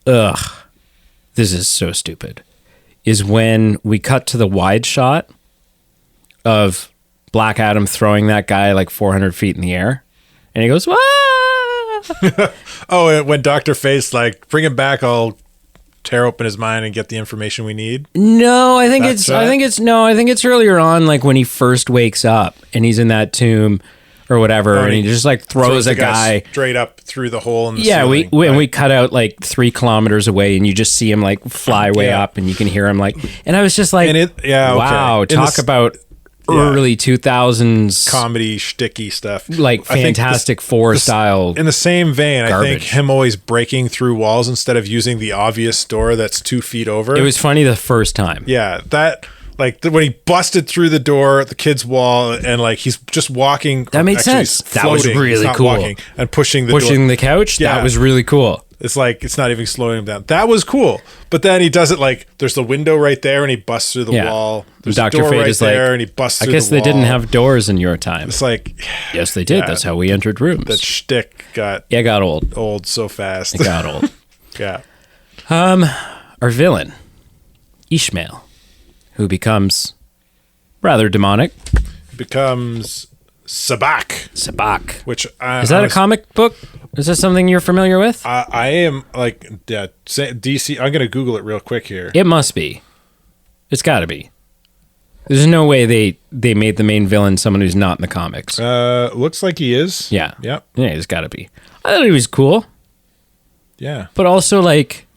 ugh, this is so stupid, is when we cut to the wide shot of Black Adam throwing that guy like 400 feet in the air. And he goes, "Wah!" Oh, when Dr. Fate's like, bring him back, I'll tear open his mind and get the information we need. No, I think it's earlier on, like when he first wakes up and he's in that tomb or whatever, and he just like throws a guy straight up through the hole in the ceiling. And we cut out like 3 kilometers away and you just see him like fly way up and you can hear him like, and I was just like, wow, talk about early 2000s comedy shticky stuff, like Fantastic Four style. In the same vein, garbage. I think him always breaking through walls instead of using the obvious door that's 2 feet over. It was funny the first time. Yeah, that like when he busted through the door at the kid's wall and like he's just walking. That made sense. That was really cool. And pushing the couch. Yeah. That was really cool. It's like, it's not even slowing him down. That was cool. But then he does it like, there's the window right there and he busts through the wall. There's Dr. a door Fate right is there like, and he busts through the wall. I guess they didn't have doors in your time. It's like, yes, they did. Yeah. That's how we entered rooms. That shtick got old. Old so fast. It got old. Yeah. Our villain, Ishmael, who becomes rather demonic. Becomes Sabak. Which is that a comic book? Is that something you're familiar with? I am like DC. I'm gonna Google it real quick here. It must be. It's got to be. There's no way they made the main villain someone who's not in the comics. Looks like he is. Yeah. Yep. Yeah, it's got to be. I thought he was cool. Yeah. But also, like,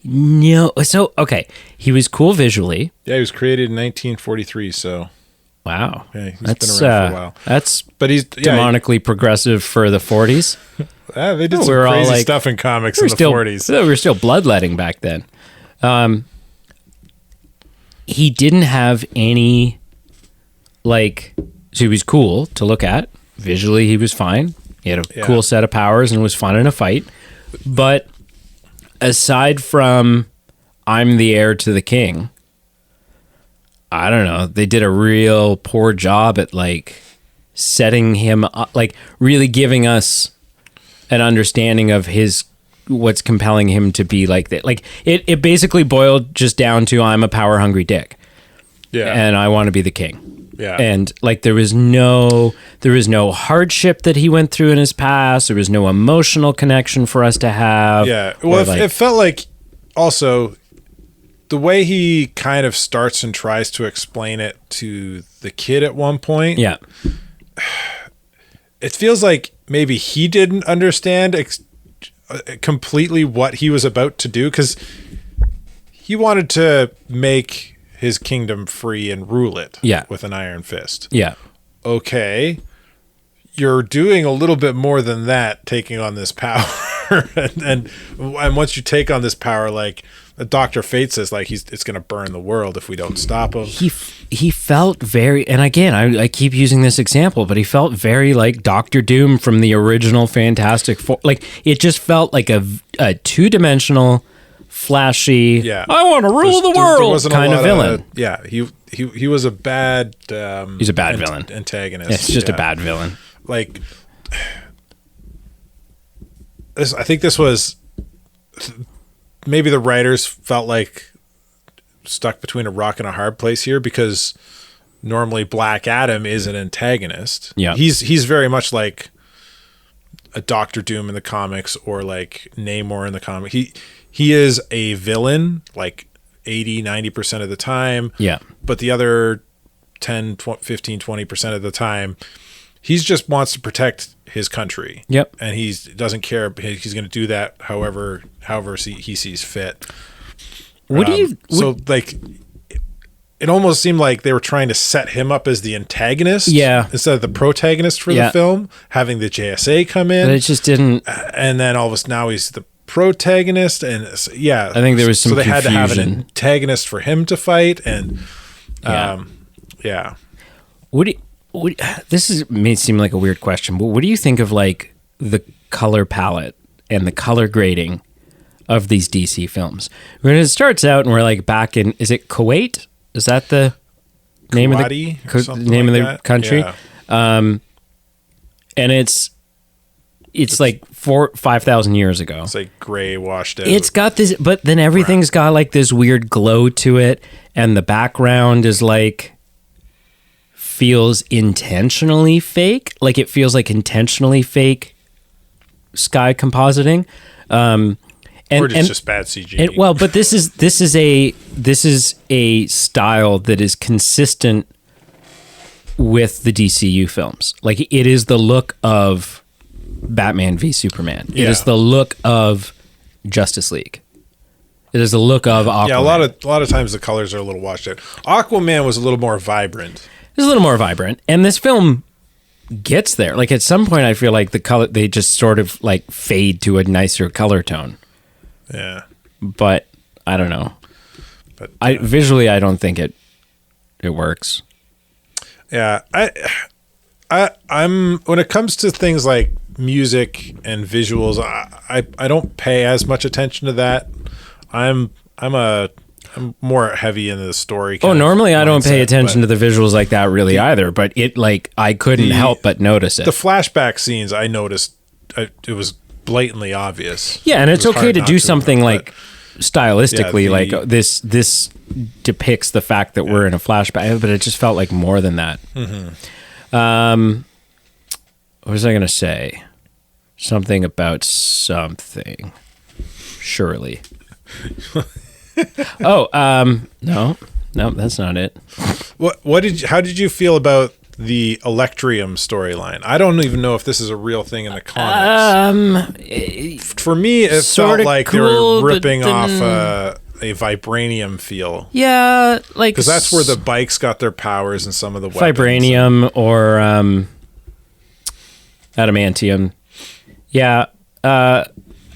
no. So, okay. He was cool visually. Yeah, he was created in 1943, so. Wow. Yeah, he's been around for a while. But he's demonically progressive for the 40s. They did some crazy stuff in comics in the 40s. We were still bloodletting back then. He didn't have any, like, so he was cool to look at. Visually, he was fine. He had a cool set of powers and was fun in a fight. But aside from I'm the heir to the king, I don't know. They did a real poor job at, like, setting him up, like, really giving us an understanding of what's compelling him to be like that. Like, it basically boiled just down to I'm a power hungry dick. Yeah. And I want to be the king. Yeah. And, like, there was no hardship that he went through in his past. There was no emotional connection for us to have. Yeah. Well, it felt like also the way he kind of starts and tries to explain it to the kid at one point. Yeah. It feels like maybe he didn't understand completely what he was about to do, because he wanted to make his kingdom free and rule it with an iron fist. Yeah. Okay. You're doing a little bit more than that, taking on this power. and once you take on this power, like Dr. Fate says, like it's going to burn the world if we don't stop him. He felt very, and again, I keep using this example, but he felt very like Doctor Doom from the original Fantastic Four. Like, it just felt like a two-dimensional, flashy, I want to rule the world kind of villain. He was a bad. He's a bad villain. Antagonist. It's just a bad villain. Like, I think this was maybe the writers felt like stuck between a rock and a hard place here, because normally Black Adam is an antagonist. Yeah. He's very much like a Doctor Doom in the comics, or like Namor in the comic. He is a villain like 80-90% of the time. Yeah. But the other 10, 15, 20% of the time, he just wants to protect his country. Yep. And he doesn't care. He's going to do that however he sees fit. Like, it almost seemed like they were trying to set him up as the antagonist, instead of the protagonist for the film, having the JSA come in. But it just didn't. And then all of a sudden now he's the protagonist, and I think there was some they confusion. had to have an antagonist for him to fight, and This may seem like a weird question, but what do you think of, like, the color palette and the color grading of these DC films? When it starts out and we're like back in, is it Kuwait? Is that the name of the country? Yeah. And it's like 5,000 years ago. It's like gray washed out. It's got this, but then everything's got like this weird glow to it, and the background is like, feels intentionally fake. Like, it feels like intentionally fake sky compositing. Or just bad CG. But this is a style that is consistent with the DCU films. Like, it is the look of Batman v Superman. It is the look of Justice League. It is the look of Aquaman. Yeah, a lot of times the colors are a little washed out. Aquaman was a little more vibrant. It's a little more vibrant, and this film gets there. Like, at some point, I feel like the color, they just sort of like fade to a nicer color tone. Yeah, but I don't know. But visually, I don't think it works. Yeah, I'm when it comes to things like music and visuals, I don't pay as much attention to that. I'm more heavy into the story. Normally I don't pay attention to the visuals like that really either, but I couldn't help but notice it. The flashback scenes, I noticed it was blatantly obvious. Yeah, and it's okay to do something like stylistically, like this depicts the fact that we're in a flashback, but it just felt like more than that. Mm-hmm. What was I going to say? Something about something. Surely. No, that's not it. How did you feel about the Electrium storyline? I don't even know if this is a real thing in the comics. For me, it felt like cool, they were ripping off a vibranium feel. Yeah, like because that's where the bikes got their powers and some of the weapons. Vibranium or adamantium. Yeah.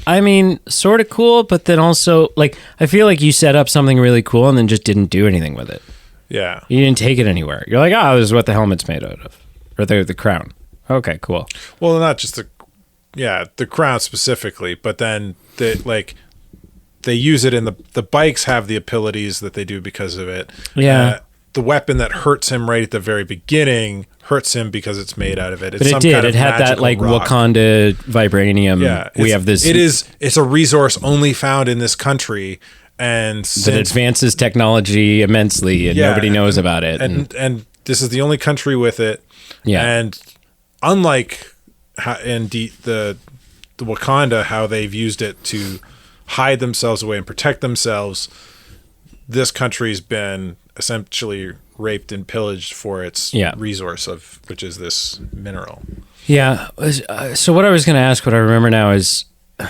I mean, sort of cool, but then also, like, I feel like you set up something really cool and then just didn't do anything with it. Yeah. You didn't take it anywhere. You're like, this is what the helmet's made out of. Or the crown. Okay, cool. Well, not just the crown specifically, but then they use it in the bikes have the abilities that they do because of it. Yeah. The weapon that hurts him right at the very beginning hurts him because it's made out of it. It's but it did. Kind of it had that like rock. Wakanda vibranium. Yeah. We have this. It's a resource only found in this country, and that advances technology immensely, and nobody knows about it. And this is the only country with it. Yeah. And unlike the Wakanda, how they've used it to hide themselves away and protect themselves, this country's been essentially raped and pillaged for its resource which is this mineral. Yeah. So what I was going to ask, what I remember now is, I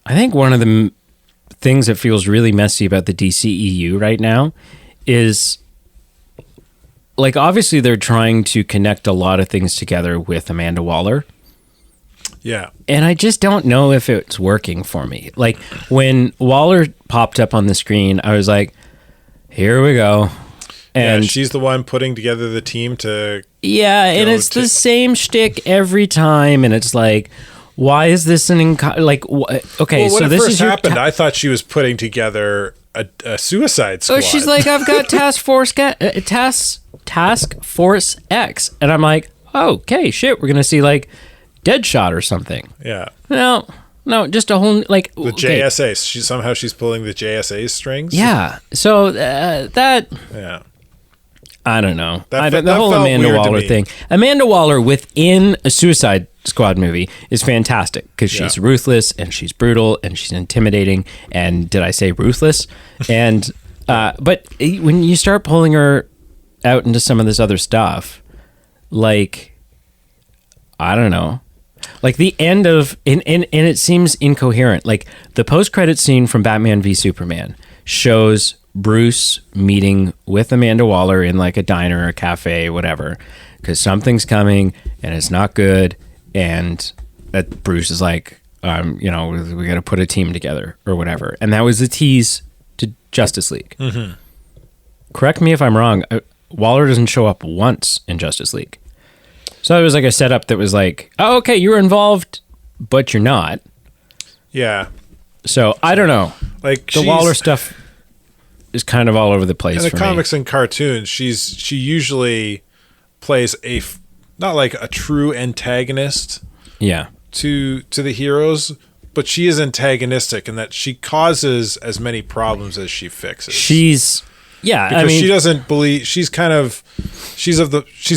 think one of the things that feels really messy about the DCEU right now is, like, obviously they're trying to connect a lot of things together with Amanda Waller. Yeah. And I just don't know if it's working for me. Like, when Waller popped up on the screen, I was like, here we go. And she's the one putting together the team to... Yeah, and it's the same shtick every time, and it's like, why is this okay, well, so this is happened, I thought she was putting together a Suicide Squad. Oh, she's like, I've got Task Force X, and I'm like, oh, okay, shit, we're gonna see like Deadshot or something. Yeah. No, just a whole, like... The JSA. She's pulling the JSA strings? Yeah. So, that... Yeah. I don't know. The whole Amanda Waller thing. Amanda Waller within a Suicide Squad movie is fantastic because she's ruthless and she's brutal and she's intimidating. And did I say ruthless? And but when you start pulling her out into some of this other stuff, like, I don't know. Like the end of, and it seems incoherent. Like the post-credit scene from Batman v Superman shows Bruce meeting with Amanda Waller in like a diner or a cafe, whatever, because something's coming and it's not good. And that Bruce is like, we got to put a team together or whatever. And that was the tease to Justice League. Mm-hmm. Correct me if I'm wrong. Waller doesn't show up once in Justice League. So it was like a setup that was like, oh, okay, you're involved, but you're not. Yeah. So I don't know. Like the Waller stuff is kind of all over the place. In the comics and cartoons, she usually plays not like a true antagonist. Yeah. To the heroes, but she is antagonistic in that she causes as many problems as she fixes. She doesn't believe she's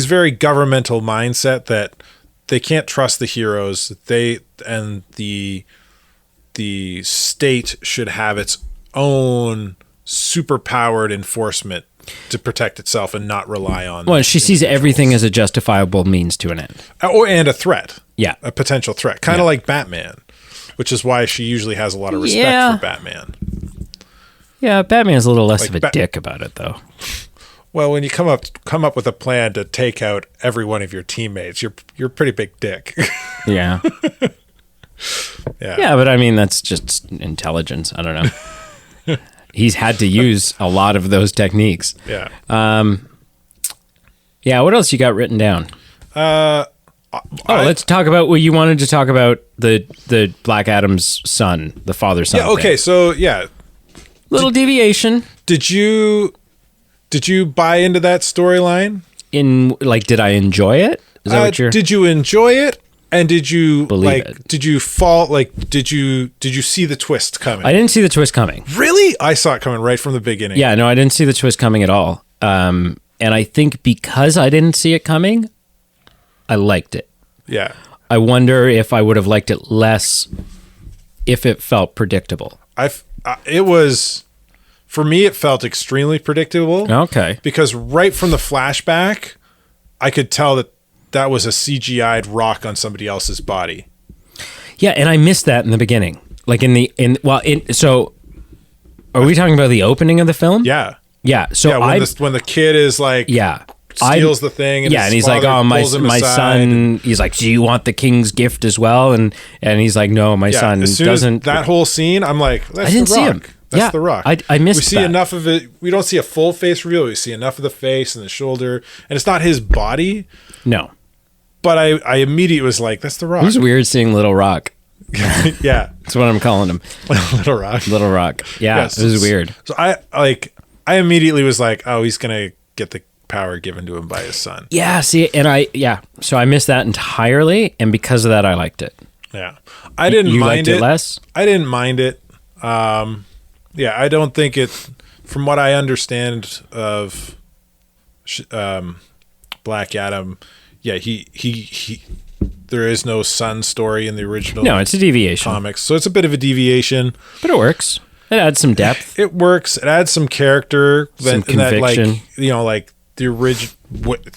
very governmental mindset that they can't trust the heroes. The state should have its own superpowered enforcement to protect itself and not rely on. Well, she sees everything as a justifiable means to an end, and a threat. Yeah, a potential threat, kind of like Batman, which is why she usually has a lot of respect for Batman. Yeah, Batman's a little less of a dick about it, though. Well, when you come up with a plan to take out every one of your teammates, you're a pretty big dick. Yeah. Yeah, but I mean, that's just intelligence. I don't know. He's had to use a lot of those techniques. Yeah. Yeah, what else you got written down? Let's talk about what you wanted to talk about, the Black Adam's son, the father-son. Yeah, okay, so little deviation. Did you buy into that storyline? Did I enjoy it? Is that what you're... Did you enjoy it? And did you believe it? Did you fall? Did you see the twist coming? I didn't see the twist coming. Really? I saw it coming right from the beginning. Yeah, no, I didn't see the twist coming at all. And I think because I didn't see it coming, I liked it. Yeah. I wonder if I would have liked it less if it felt predictable. It was For me, it felt extremely predictable. Okay. Because right from the flashback, I could tell that was a CGI'd rock on somebody else's body. Yeah, and I missed that in the beginning. Like so are we talking about the opening of the film? Yeah. Yeah. So when the kid is like steals the thing and he's like, "Oh, my son," he's like, "Do you want the king's gift as well?" And he's like, "No, my son doesn't." That whole scene, I'm like, that's I didn't the see Rock. him. That's the Rock. I missed We see that. enough of it. We don't see a full face reveal. We see enough of the face and the shoulder, and it's not his body. No. But I immediately was like, that's the Rock. It was weird seeing Little Rock. Yeah. That's what I'm calling him. Little Rock. Little Rock. Yeah, yes. It was weird. So I immediately was like, oh, he's going to get the power given to him by his son. Yeah, see, so I missed that entirely, and because of that, I liked it. Yeah. I didn't mind liked it less? I didn't mind it. I don't think it, from what I understand of Black Adam, he there is no son story in the original. No, it's a deviation. Comics, so it's a bit of a deviation. But it works. It adds some depth. It works. It adds some character. Some conviction. Like the original,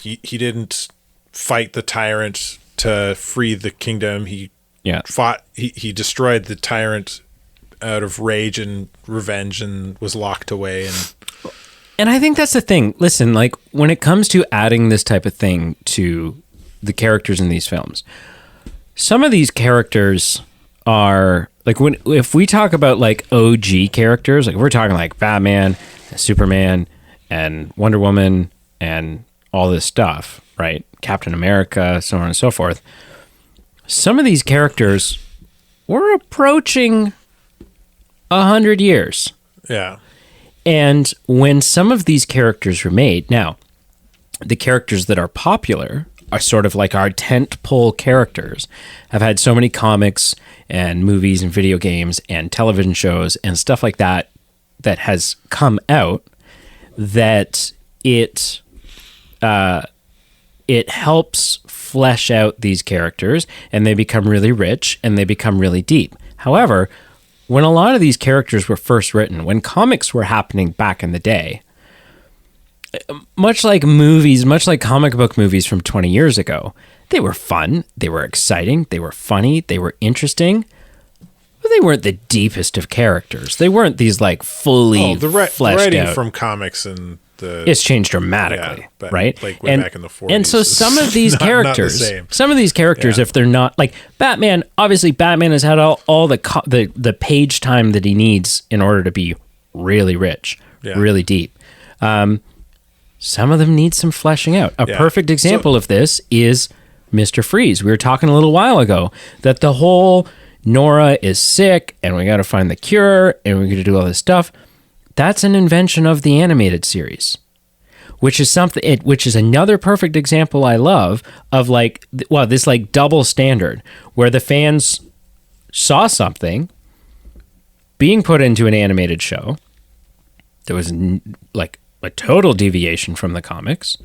he didn't fight the tyrant to free the kingdom. He fought. He destroyed the tyrant out of rage and revenge and was locked away. And I think that's the thing. Listen, like when it comes to adding this type of thing to the characters in these films, some of these characters are like, if we talk about like OG characters, like we're talking like Batman, Superman, and Wonder Woman, and all this stuff, right? Captain America, so on and so forth. Some of these characters were approaching 100 years. Yeah. And when some of these characters were made, now, the characters that are popular are sort of like our tentpole characters, have had so many comics and movies and video games and television shows and stuff like that has come out, that it helps flesh out these characters, and they become really rich and they become really deep. However, when a lot of these characters were first written, when comics were happening back in the day, much like comic book movies from 20 years ago, they were fun, they were exciting, they were funny, they were interesting, but they weren't the deepest of characters. They weren't these like fully fleshed writing out. from comics and it's changed dramatically, right? Like way back in the 40s. And so some of these characters, if they're not like Batman, obviously Batman has had all the page time that he needs in order to be really rich, really deep. Some of them need some fleshing out. A perfect example of this is Mr. Freeze. We were talking a little while ago that the whole Nora is sick and we got to find the cure and we're going to do all this stuff. That's an invention of the animated series, which is another perfect example I love of this like double standard where the fans saw something being put into an animated show. There was like a total deviation from the comics,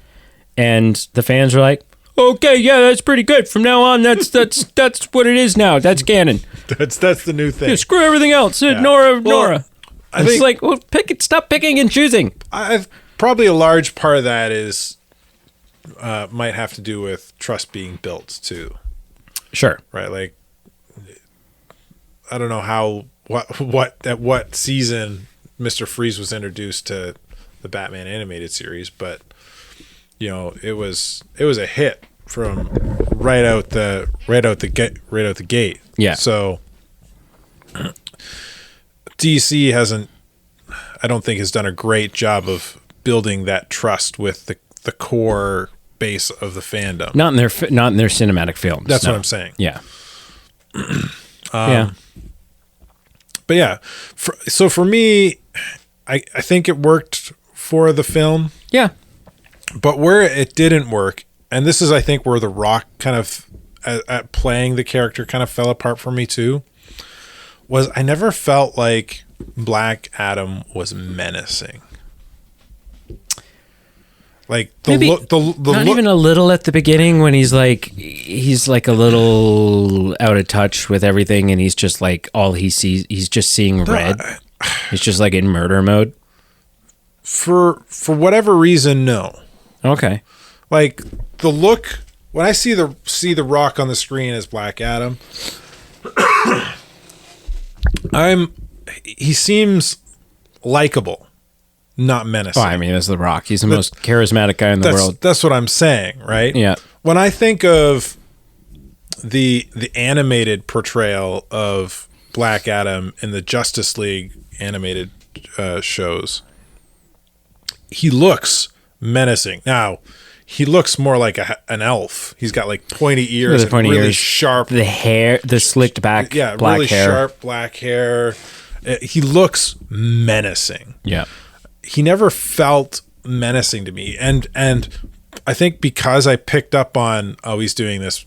and the fans were like, "Okay, yeah, that's pretty good. From now on, that's what it is now. That's canon. That's the new thing. Yeah, screw everything else. Nora." I think, like, well, stop picking and choosing. Probably a large part of that is might have to do with trust being built too. Sure. Right. Like, I don't know what season Mr. Freeze was introduced to the Batman animated series, but it was a hit from right out the gate. Yeah. So DC I don't think has done a great job of building that trust with the core base of the fandom. Not in their cinematic films. That's what I'm saying. Yeah. Yeah. But yeah, so for me, I think it worked for the film. Yeah. But where it didn't work, and this is I think where The Rock kind of at playing the character kind of fell apart for me too, was I never felt like Black Adam was menacing. Like not even a little at the beginning when he's like a little out of touch with everything, and he's just like all he sees, he's just seeing red. He's just like in murder mode. For whatever reason, no. Okay. Like the look when I see the Rock on the screen as Black Adam, he seems likable, not menacing. Oh, I mean, as The Rock, he's the most charismatic guy in the world. That's what I'm saying, right? Yeah. When I think of the animated portrayal of Black Adam in the Justice League animated shows, he looks menacing. Now, he looks more like an elf. He's got like pointy ears, and really sharp. The hair, the slicked back, black really hair. Sharp black hair. He looks menacing. Yeah. He never felt menacing to me, and I think because I picked up on he's doing this.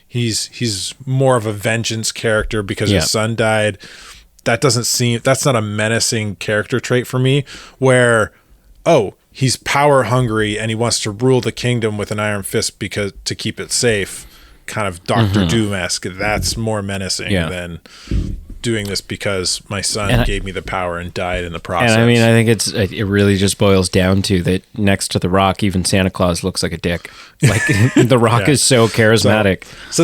He's more of a vengeance character because his son died. That's not a menacing character trait for me. Where he's power hungry and he wants to rule the kingdom with an iron fist because to keep it safe, kind of Doctor Doom-esque. That's more menacing than doing this because my son gave me the power and died in the process. And I mean, I think it really just boils down to that next to The Rock, even Santa Claus looks like a dick. Like The Rock is so charismatic. So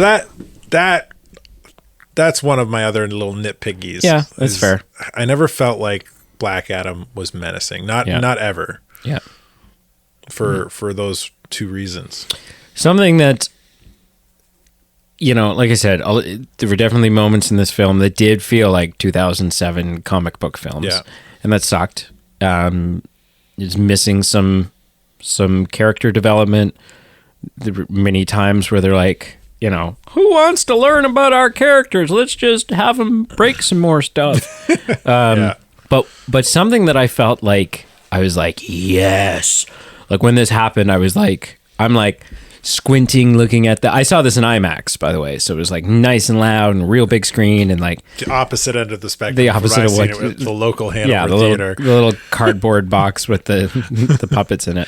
that's one of my other little nitpickies. Yeah, that's fair. I never felt like Black Adam was menacing. Not ever. Yeah. For those two reasons. Something that, like I said, there were definitely moments in this film that did feel like 2007 comic book films. Yeah. And that sucked. It's missing some character development. There were many times where they're like, who wants to learn about our characters? Let's just have them break some more stuff. But something that I felt like, I was like, yes. Like when this happened, I'm like squinting, looking at I saw this in IMAX, by the way. So it was like nice and loud and real big screen and like the opposite end of the spectrum. The opposite of what the local Hanover theater. The little cardboard box with the puppets in it.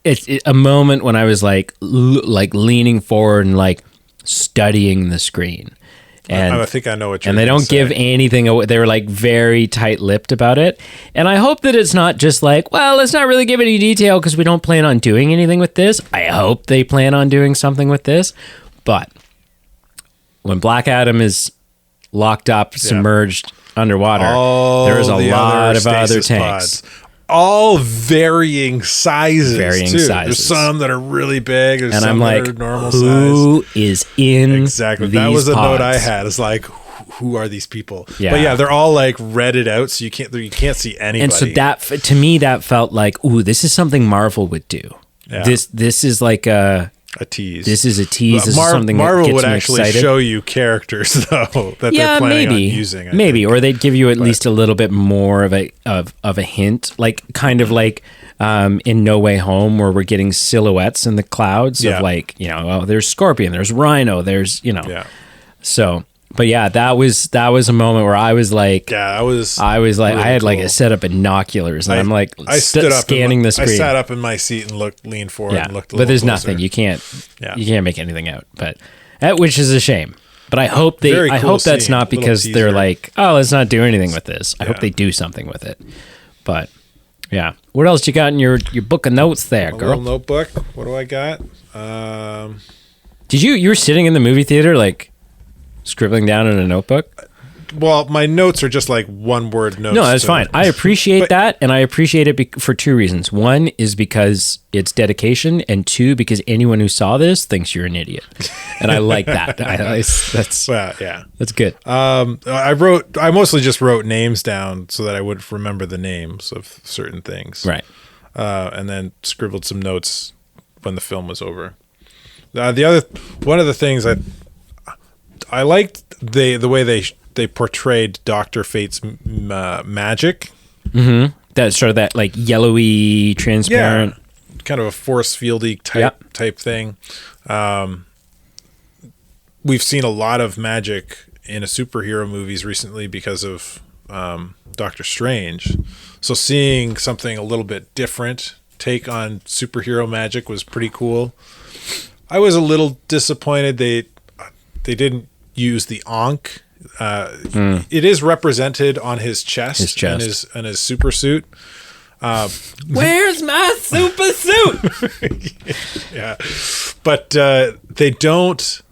It's a moment when I was like leaning forward and like studying the screen. And I think I know what you're. And they don't give anything away. They were like very tight-lipped about it. And I hope that it's not just like, well, let's not really give any detail because we don't plan on doing anything with this. I hope they plan on doing something with this. But when Black Adam is locked up, submerged underwater, there's a lot of other tanks. Pods. All varying sizes. There's some that are really big. There's some that are normal who is in exactly? That was a note I had. It's like, who are these people? Yeah. But they're all like redded out, so you can't see anybody. And so that to me that felt like, ooh, this is something Marvel would do. Yeah. This is like a tease. This is a tease. This is something Marvel that gets would me actually excited. show you characters though that they're planning on using. I think. Or they'd give you at least a little bit more of a hint, like kind of like in No Way Home, where we're getting silhouettes in the clouds of like there's Scorpion, there's Rhino, there's So, but yeah, that was a moment where I was like, I was like, really I had like a set up binoculars, and I'm like, I stood up scanning the screen. I sat up in my seat and leaned forward and looked. But there's closer. nothing. You can't make anything out. But which is a shame. But I hope I hope that's not because they're like, oh, let's not do anything with this. I hope they do something with it. But yeah, what else you got in your book of notes there, girl? Little notebook. What do I got? Did you were sitting in the movie theater like scribbling down in a notebook? Well, my notes are just like one-word notes. No, that's fine. I appreciate that, and I appreciate it for two reasons. One is because it's dedication, and two, because anyone who saw this thinks you're an idiot, and I like that. That's good. I mostly just wrote names down so that I would remember the names of certain things, right? And then scribbled some notes when the film was over. One of the things I liked the way they portrayed Dr. Fate's magic. Mm-hmm. That sort of that like yellowy, transparent, kind of a force fieldy type thing. We've seen a lot of magic in superhero movies recently because of Doctor Strange. So seeing something a little bit different take on superhero magic was pretty cool. I was a little disappointed they didn't use the Ankh It is represented on his chest, and his super suit. Where's my super suit? Yeah, but they don't.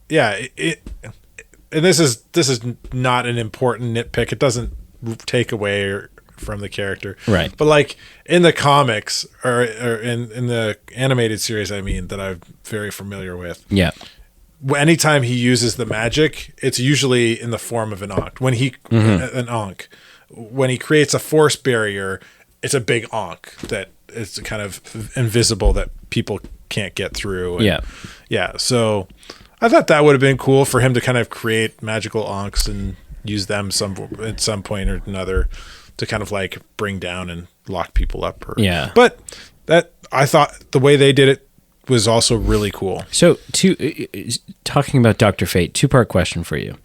Yeah, and this is not an important nitpick. It doesn't take away from the character, right? But like in the comics or in the animated series, I mean, that I'm very familiar with. Yeah. Anytime he uses the magic, it's usually in the form of an Ankh. When he creates a force barrier, it's a big Ankh that is kind of invisible that people can't get through. And yeah. So I thought that would have been cool for him to kind of create magical Ankhs and use them at some point or another to kind of like bring down and lock people up. But that, I thought the way they did it was also really cool. So, talking about Dr. Fate, 2-part question for you.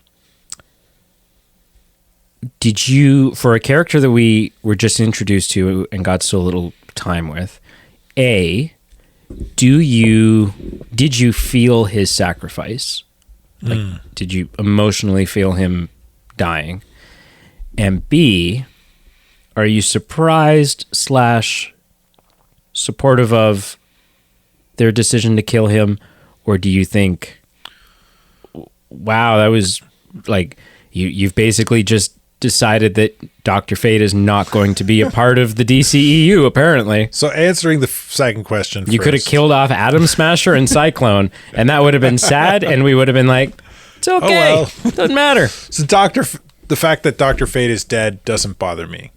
Did you, for a character that we were just introduced to and got so little time with, did you feel his sacrifice? Like, did you emotionally feel him dying? And B, are you surprised / supportive of their decision to kill him, or do you think, wow, that was like you've basically just decided that Dr. Fate is not going to be a part of the DCEU, apparently? So answering the second question, you could have killed off Atom Smasher and Cyclone, and that would have been sad, and we would have been like, it's okay, doesn't matter. So the fact that Dr. Fate is dead doesn't bother me.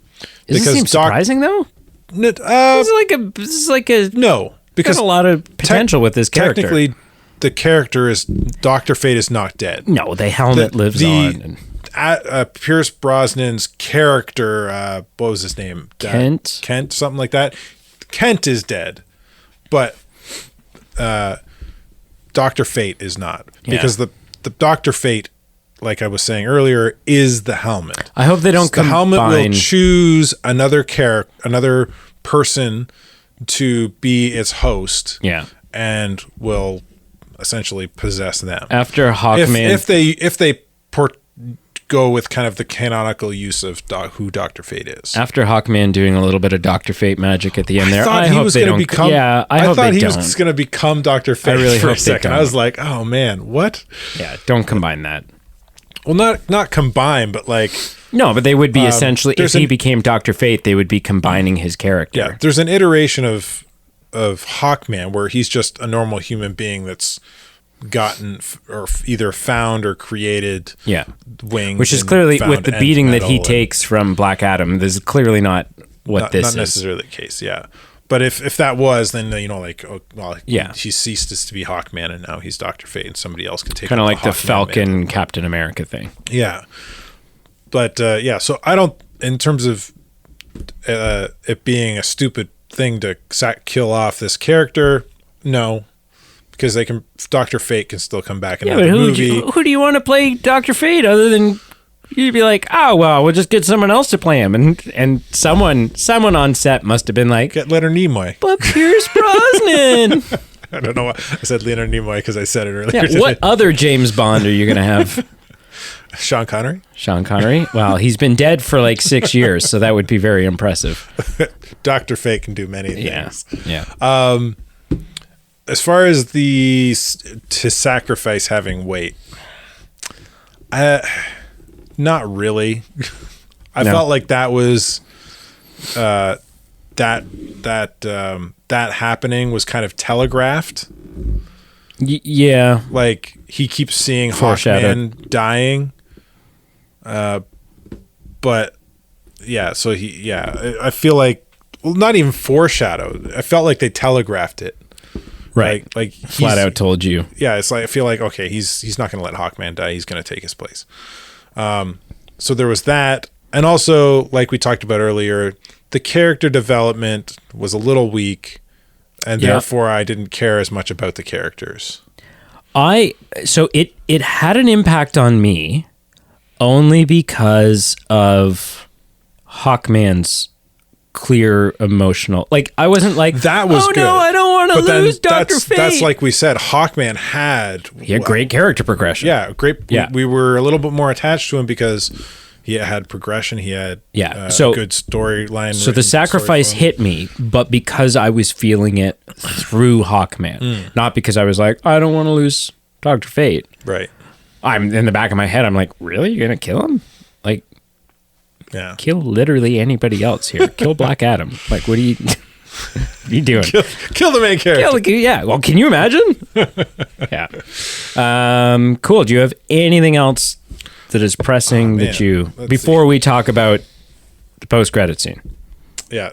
Does this seem surprising though? This is like a no. Because a lot of potential with this character. Technically, the character is Dr. Fate is not dead. No, the helmet lives on. Pierce Brosnan's character, what was his name? Kent, something like that. Kent is dead, but Dr. Fate is not, because the Dr. Fate, like I was saying earlier, is the helmet. I hope they don't combine. The helmet will choose another person to be its host, and will essentially possess them after Hawkman. If they go with kind of the canonical use of who Dr. Fate is, after Hawkman doing a little bit of Dr. Fate magic at the end there, I hope they don't become. I thought he was going to become Dr. Fate. I really for hope a second. I was like, oh man, what? Yeah, don't combine that. Well, not combine, but like. No, but they would be essentially, if he became Dr. Fate, they would be combining his character. Yeah, there's an iteration of Hawkman where he's just a normal human being that's gotten or either found or created wings. Which is clearly, with the beating that he takes from Black Adam, this is clearly not what this is. Not necessarily the case, yeah. But if that was, then, he ceased to be Hawkman and now he's Dr. Fate and somebody else can take kind of like the Hawkman Falcon Captain America thing. Yeah. But so I don't, in terms of it being a stupid thing to kill off this character, no, because Dr. Fate can still come back in the movie. Who do you want to play Dr. Fate other than you'd be like, oh well, we'll just get someone else to play him, and someone on set must have been like, get Leonard Nimoy, but Pierce Brosnan. I don't know why I said Leonard Nimoy because I said it earlier. Yeah, what other James Bond are you gonna have? Sean Connery? Well, he's been dead for like 6 years, so that would be very impressive. Dr. Fate can do many things. Yeah. As far as to sacrifice having weight, not really. I felt like that was that happening was kind of telegraphed. Yeah. Like he keeps seeing Hawkman dying. But yeah, so I feel like, well, not even foreshadowed. I felt like they telegraphed it. Right. Like flat out told you. Yeah. It's like, I feel like, okay, he's not going to let Hawkman die. He's going to take his place. So there was that. And also, like we talked about earlier, the character development was a little weak, and therefore I didn't care as much about the characters. So it had an impact on me only because of Hawkman's clear emotional, like I wasn't like, that was good. No, I don't want to lose Dr. Fate. That's like we said, Hawkman had great character progression. Yeah, great. Yeah. We were a little bit more attached to him because he had progression. He had good storyline. So the sacrifice hit me, but because I was feeling it through Hawkman, not because I was like, I don't want to lose Dr. Fate. Right. I'm in the back of my head. I'm like, really? You're gonna kill him? Like, kill literally anybody else here. Kill Black Adam. Like, what are you? What are you doing? Kill the main character. Yeah. Well, can you imagine? Yeah. Cool. Do you have anything else that is pressing before we talk about the post-credit scene? Yeah.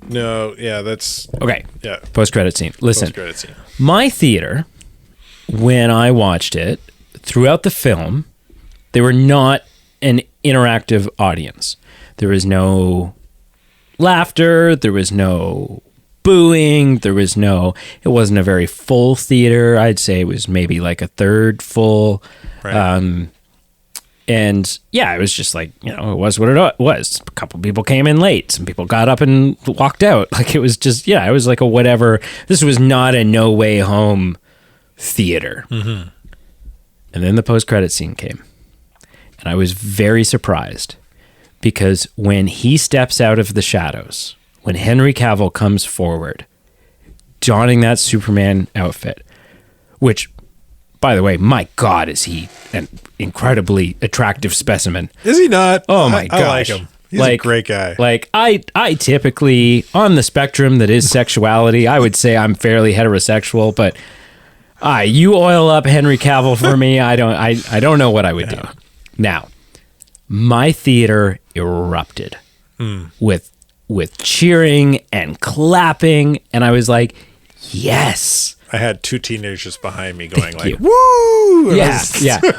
No. Yeah. That's okay. Yeah. Post-credit scene. Listen. Post-credit scene. My theater, when I watched it throughout the film, they were not an interactive audience. There was no laughter, there was no booing, it wasn't a very full theater. I'd say it was maybe like a third full. Right. And yeah, it was just like, it was what it was. A couple people came in late, some people got up and walked out. Like, it was just, it was like a whatever. This was not a No Way Home theater. Mm-hmm. And then the post-credit scene came. And I was very surprised because when he steps out of the shadows, when Henry Cavill comes forward, donning that Superman outfit, which, by the way, my God, is he an incredibly attractive specimen. Is he not? Oh, my gosh. I like him. He's a great guy. Like, I typically, on the spectrum that is sexuality, I would say I'm fairly heterosexual, but you oil up Henry Cavill for me, I don't know what I would do. Now, my theater erupted with cheering and clapping, and I was like, yes. I had two teenagers behind me going like, woo! Yeah.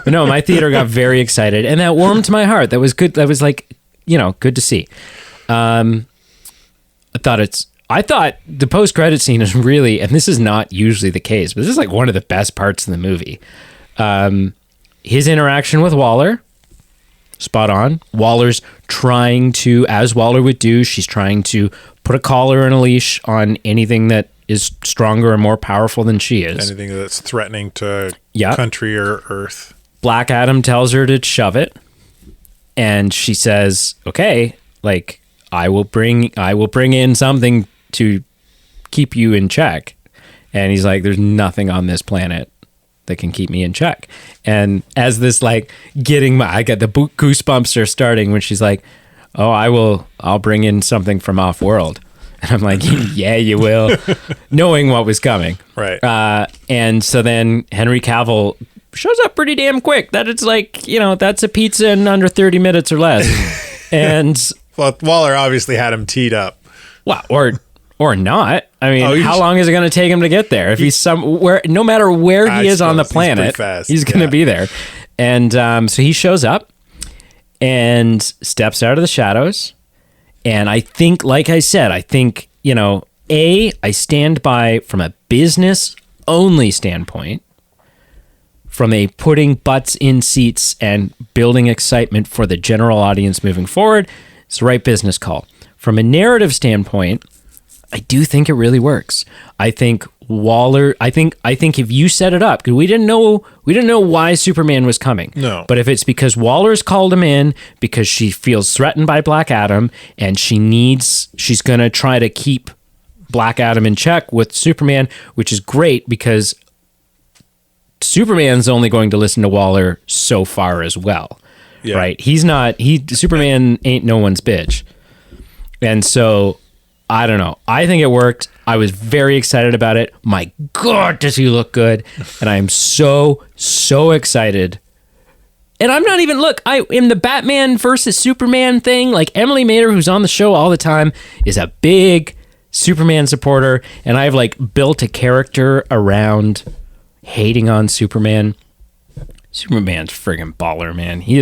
No, my theater got very excited, and that warmed my heart. That was good. That was like, good to see. I thought the post-credit scene is really, and this is not usually the case, but this is like one of the best parts of the movie. His interaction with Waller, spot on. Waller's trying to, as Waller would do, she's trying to put a collar and a leash on anything that is stronger or more powerful than she is. Anything that's threatening to country or Earth. Black Adam tells her to shove it, and she says, okay, like, I will bring in something to keep you in check. And he's like, there's nothing on this planet that can keep me in check. And as this, like, I got the goosebumps are starting when she's like, oh, I'll bring in something from off-world. And I'm like, yeah, you will, knowing what was coming. Right. And so then Henry Cavill shows up pretty damn quick. That it's like, that's a pizza in under 30 minutes or less. And well, Waller obviously had him teed up. Well, or not. I mean, how long is it going to take him to get there? If he's somewhere, no matter where he is on the planet, he's going to be there. And so he shows up and steps out of the shadows. And I think, like I said, I stand by from a business only standpoint, from a putting butts in seats and building excitement for the general audience moving forward. It's the right business call. From a narrative standpoint, I do think it really works. I think Waller, I think if you set it up, because we didn't know why Superman was coming. No. But if it's because Waller's called him in because she feels threatened by Black Adam and she's going to try to keep Black Adam in check with Superman, which is great because Superman's only going to listen to Waller so far as well. Yeah. Right? Superman ain't no one's bitch. And so, I don't know. I think it worked. I was very excited about it. My God, does he look good? And I am so, so excited. And I'm not even, in the Batman versus Superman thing, like Emily Mader, who's on the show all the time, is a big Superman supporter. And I've built a character around hating on Superman. Superman's friggin' baller, man. He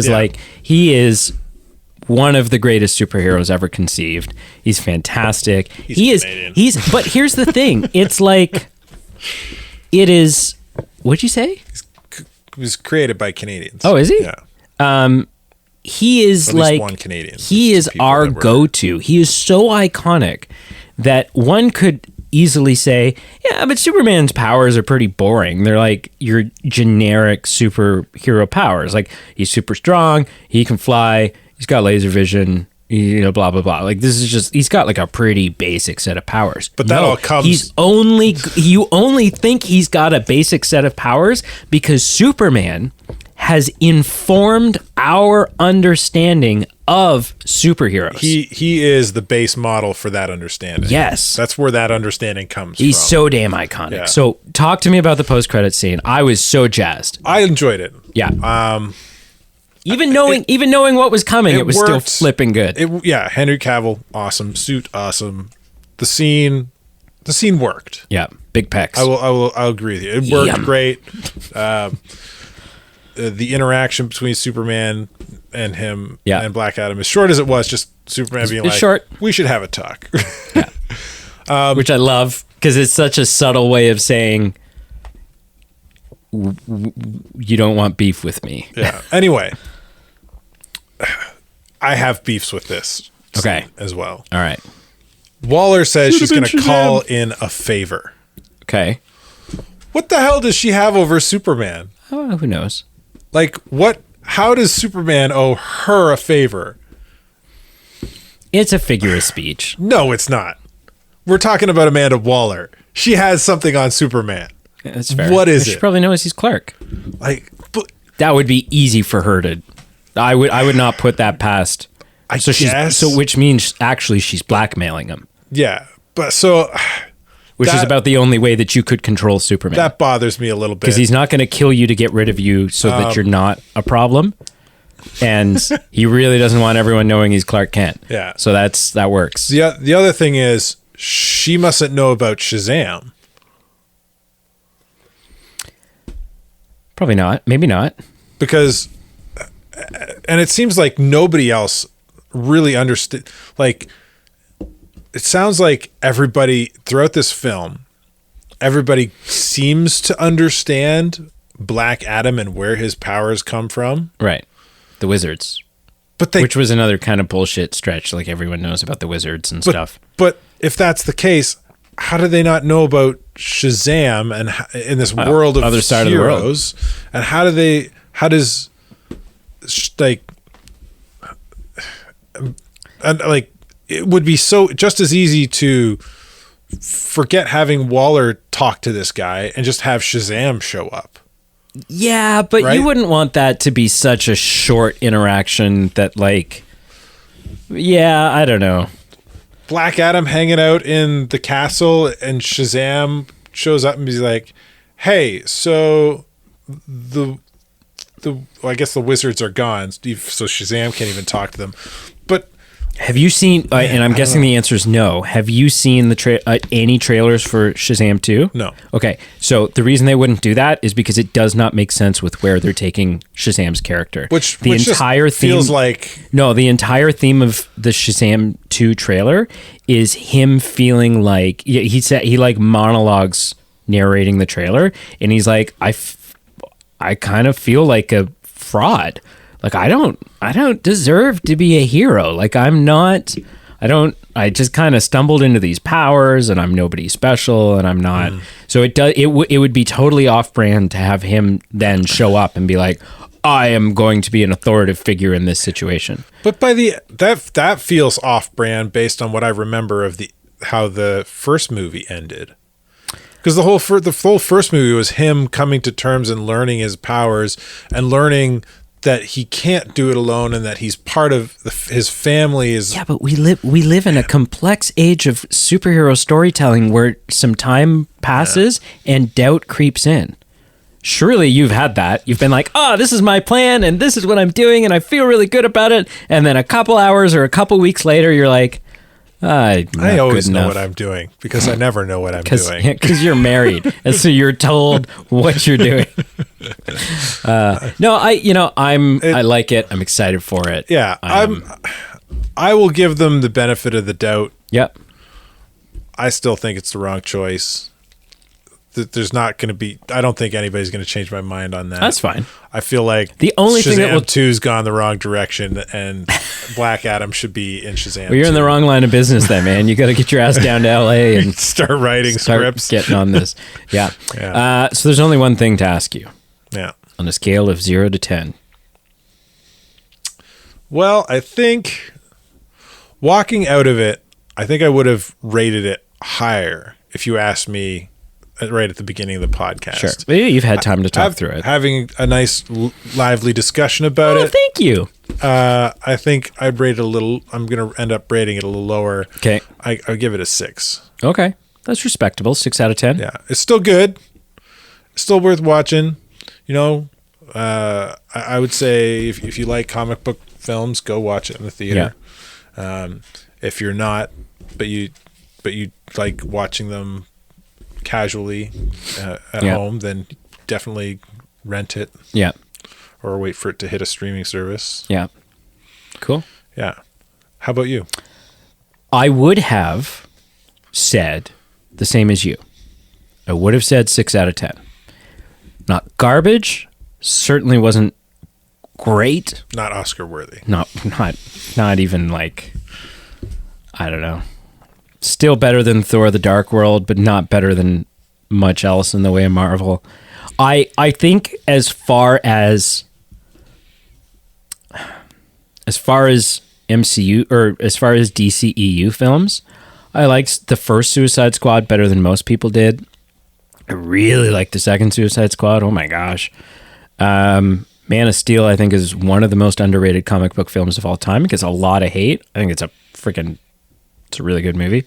is one of the greatest superheroes ever conceived. He's fantastic. But here's the thing. It's what'd you say? He was created by Canadians. Oh, is he? Yeah. He is at least one Canadian. He is our go-to. He is so iconic that one could easily say, yeah, but Superman's powers are pretty boring. They're like your generic superhero powers. Like, he's super strong, he can fly, he's got laser vision, blah, blah, blah. Like, this is just, he's got like a pretty basic set of powers. But that all comes... You only think he's got a basic set of powers because Superman has informed our understanding of superheroes. He is the base model for that understanding. Yes. That's where that understanding comes from. He's so damn iconic. Yeah. So talk to me about the post-credit scene. I was so jazzed. I enjoyed it. Yeah. Even knowing what was coming, it was worked. Still flipping good. Henry Cavill, awesome. Suit, awesome. The scene worked. Yeah. Big pecs. I'll agree with you. It worked great. The interaction between Superman and him and Black Adam, as short as it was, just Superman being like, short. We should have a talk. Which I love, because it's such a subtle way of saying, you don't want beef with me. Yeah. Anyway, I have beefs with this as well. All right. Waller says she's going to call in a favor. Okay. What the hell does she have over Superman? Oh, who knows? Like, what? How does Superman owe her a favor? It's a figure of speech. No, it's not. We're talking about Amanda Waller. She has something on Superman. Yeah, that's fair. What is it? She probably knows he's Clark. Like, that would be easy for her to. I would not put that past. I guess. Which means actually she's blackmailing him. Yeah, but so. Which is about the only way that you could control Superman. That bothers me a little bit. Because he's not going to kill you to get rid of you so that you're not a problem. And he really doesn't want everyone knowing he's Clark Kent. Yeah. So that works. The other thing is, she mustn't know about Shazam. Probably not. Maybe not. Because, and it seems like nobody else really understood, like, it sounds like everybody throughout this film, everybody seems to understand Black Adam and where his powers come from. Right. The wizards. Which was another kind of bullshit stretch. Like, everyone knows about the wizards and stuff. But if that's the case, how do they not know about Shazam and in this world of other side heroes? Of the world. And how does it would be so just as easy to forget having Waller talk to this guy and just have Shazam show up. Yeah, but you wouldn't want that to be such a short interaction that, like, I don't know. Black Adam hanging out in the castle and Shazam shows up and he's like, hey, so I guess the wizards are gone, so Shazam can't even talk to them. But have you seen, and I'm guessing the answer is no, have you seen the any trailers for Shazam 2? No. Okay, so the reason they wouldn't do that is because it does not make sense with where they're taking Shazam's character. Which entire just feels like... No, the entire theme of the Shazam 2 trailer is him feeling like... He like monologues narrating the trailer, and he's like, I kind of feel like a fraud. Like, I don't deserve to be a hero. Like, I just kind of stumbled into these powers and I'm nobody special and I'm not. So it would be totally off brand to have him then show up and be like, I am going to be an authoritative figure in this situation. But that feels off brand based on what I remember of how the first movie ended. Because the whole first movie was him coming to terms and learning his powers and learning that he can't do it alone and that he's part of his family is... Yeah, but we live in a complex age of superhero storytelling where some time passes and doubt creeps in. Surely you've had that. You've been like, this is my plan and this is what I'm doing and I feel really good about it. And then a couple hours or a couple weeks later, you're like, I always know what I'm doing because I never know what I'm doing. Because you're married, and so you're told what you're doing. I like it. I'm excited for it. Yeah, I will give them the benefit of the doubt. Yep. I still think it's the wrong choice. there's not going to be. I don't think anybody's going to change my mind on that. That's fine. I feel like the only thing that will 2's gone the wrong direction, and Black Adam should be in Shazam. Well, you're 2. in the wrong line of business, then, man. You got to get your ass down to LA and start writing scripts, getting on this. Yeah. So there's only one thing to ask you. Yeah. On a scale of 0 to 10. Well, I think walking out of it, I think I would have rated it higher if you asked me right at the beginning of the podcast. Sure. But you've had time to talk through it. Having a nice, lively discussion about it. Thank you. I think I'd rate it a little. I'm going to end up rating it a little lower. Okay. I give it a 6. Okay. That's respectable. 6 out of 10. Yeah. It's still good. It's still worth watching. You know, I would say if you like comic book films, go watch it in the theater. Yeah. If you're not, but you like watching them casually at home, then definitely rent it. Yeah. Or wait for it to hit a streaming service. Yeah. Cool. Yeah. How about you? I would have said the same as you. I would have said 6 out of 10. Not garbage. Certainly wasn't great. Not Oscar worthy. Not even like, I don't know. Still better than Thor: The Dark World, but not better than much else in the way of Marvel. I think as far as MCU or as far as DCEU films, I liked the first Suicide Squad better than most people did. I really liked the second Suicide Squad. Oh my gosh. Man of Steel, I think, is one of the most underrated comic book films of all time. It gets a lot of hate. I think it's a really good movie.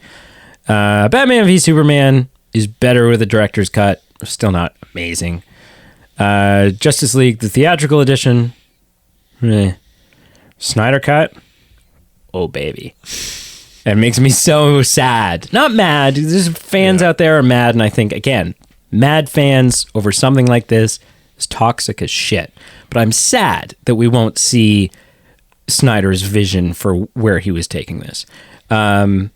Batman v Superman is better with a director's cut. Still not amazing. Justice League, the theatrical edition. Snyder cut. Oh, baby. That makes me so sad. Not mad. There's fans out there are mad. And I think, again, mad fans over something like this is toxic as shit. But I'm sad that we won't see Snyder's vision for where he was taking this. Wonder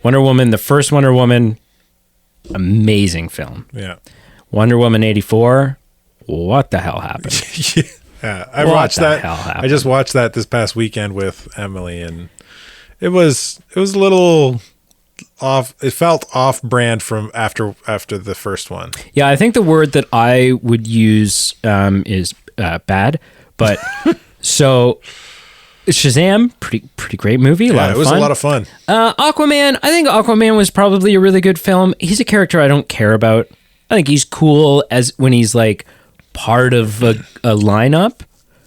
Woman, the first Wonder Woman, amazing film. Yeah. Wonder Woman 84, what the hell happened? Yeah, I watched that. I just watched that this past weekend with Emily, and it was a little off. It felt off brand from after the first one. Yeah, I think the word that I would use is bad, but so Shazam, pretty great movie. It was a lot of fun. Aquaman, I think Aquaman was probably a really good film. He's a character I don't care about. I think he's cool as when he's like part of a lineup.